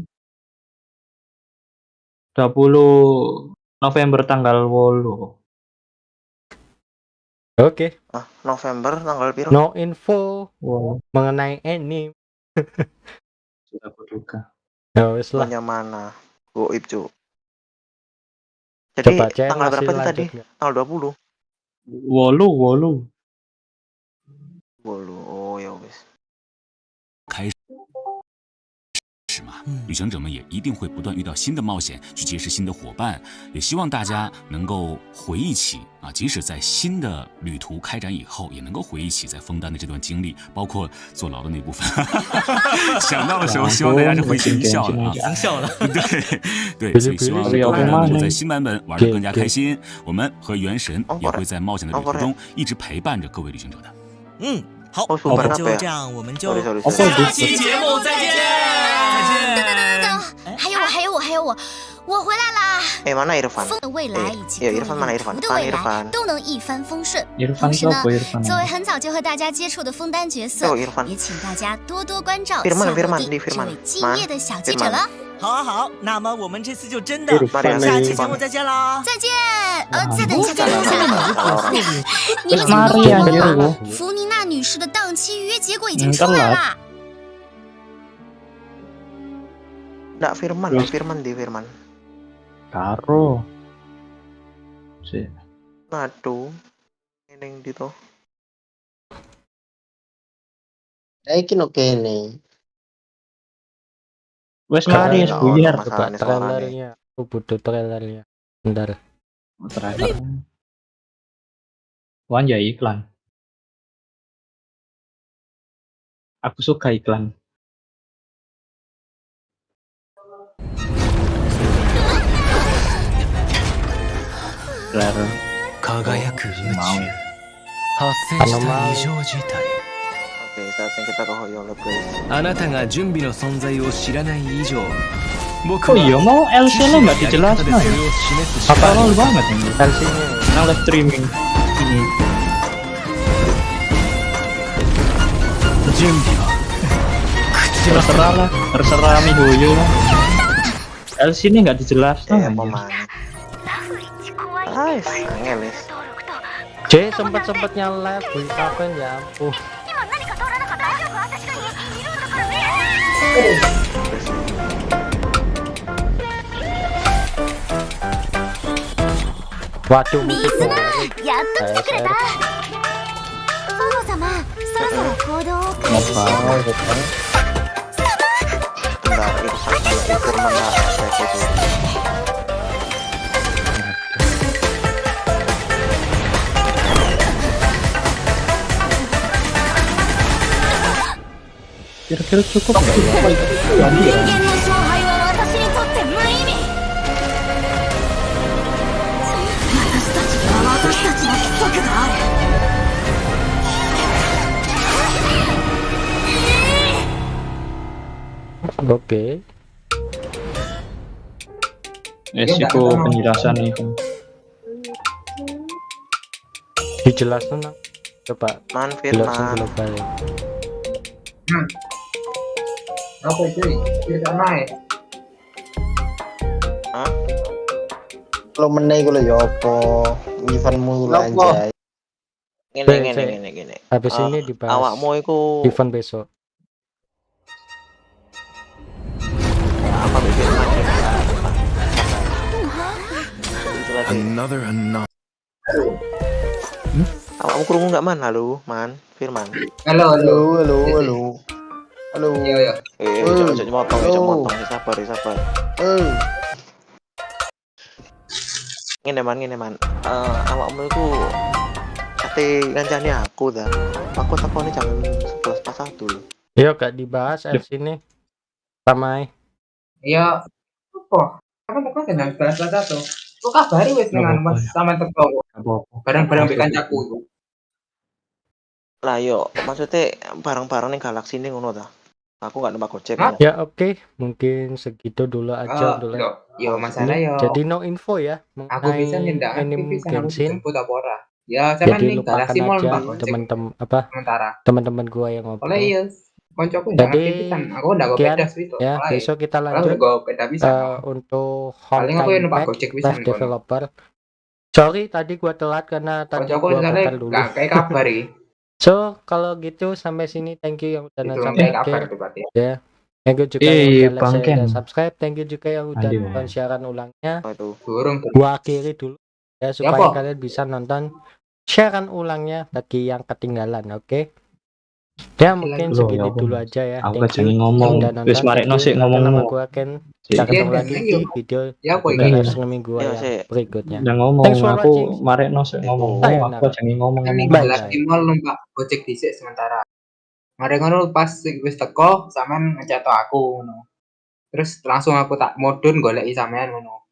20 November tanggal 8. Oke. November tanggal piro? No info mengenai anime. Sudah kuduga. Ya wis lah. Mana? Goib, Cuk. Jadi tanggal berapa itu tadi? Tanggal 20. 8. Oh ya wis. 旅行者们也一定会不断遇到新的冒险，去结识新的伙伴。也希望大家能够回忆起啊，即使在新的旅途开展以后，也能够回忆起在枫丹的这段经历，包括坐牢的那部分。想到的时候，希望大家是会心一笑的啊，已经笑了。对，所以希望大家能够在新版本玩得更加开心。我们和元神也会在冒险的旅途中一直陪伴着各位旅行者的。好，那就这样，我们就下期节目再见。还有我，我回来啦！mana Irfan？ 风的未来以及Irfan mana Irfan？ 的未来都能一帆风顺。 同时呢，作为很早就和大家接触的枫丹角色，也请大家多多关照夏洛蒂这位敬业的小记者了。好，那么我们这次就真的下期节目再见啦！再见。再等一下，你们怎么都忘了？弗妮娜女士的档期预约结果已经出来了。Nggak Firman di Firman. Karo. Si. Aduh. Ini dito. Iki no kene. Wes mari wes buyar trailernya. Aku butuh trailernya. Bentar. Trailer. Wan ya iklan. Aku suka iklan. Trailer. 輝く宇宙発生した異常事態 Oke, saatnya kita ke Hoyolab guys. あなたが準備の存在を知らない以上 Oh iya mau LC-nya nggak dijelasin ya? Apa lo banget ini LC-nya? Nah live streaming ini. Terserah Mihoyo. LC-nya nggak dijelasin. C sempet-sempetnya live di kapan ya ampun. Waduh, musuh Kira-kira cukup nggak ya? Oke. Resiko penjelasan itu. Dijelasin lah. Coba. Firman. Apa itu? Tidak naik. Hah? Kalau meneh kalau ya apa? Eventmu lanjai. Gini. Habis ini dibahas. Awakmu iku event besok. Another. Awakmu krungu nggak man? Halo, Man, Firman. Halo. Iya. Jangan motong, sabar. Ngene man. Awakmu iku ate ngancani aku dah. Aku takone jam 11 pas 1 lho. Iya, gak dibahas sini. Ramai. Iya. Apa? Apa dengan 11 pas 1? Kok kabari wis dengan sama teko. Barang-barang mbek kancaku. Lah yo, maksudnya barang-barang ning galaksi ini ngono ta. Aku gak numpak Gojek. Ya oke, mungkin segitu dulu aja dulu. Yo masalah yo. Jadi no info ya Aku bisa nyendak anime Genshin. Ya, Jadi lupakan aja teman-teman gua yang ngobrol. Oleh iya. Koncoku Jadi aku ndak beda sih. Ya, besok kita lanjut untuk Honkai live developer. Sorry tadi gua telat karena tadi gua bakal dulu. Kayak kabar So, kalau gitu sampai sini thank you yang udah nonton sampai akhir. Ya. Thank you juga yang udah subscribe, thank you juga yang udah nonton siaran ulangnya. Gua akhiri dulu ya supaya kalian bisa nonton siaran ulangnya bagi yang ketinggalan, oke? Ya mungkin Loh, segini ya aku- dulu aja ya. aku Thank jangan you ngomong. yang udah nonton. Wis marekno Thank you. sik ngomong. Nama gue Ken. Kita ketemu lagi di video seminggu yang berikutnya. Jangan ngomong, Thanks for aku watching. marekno sik ngomong. Aku jangan ngomong. Minggu lagi mall numpak gojek dhisik sementara. Mari ngono pas wis teko sampean ngecato aku ngono. Terus langsung aku tak modun goleki sampean ngono.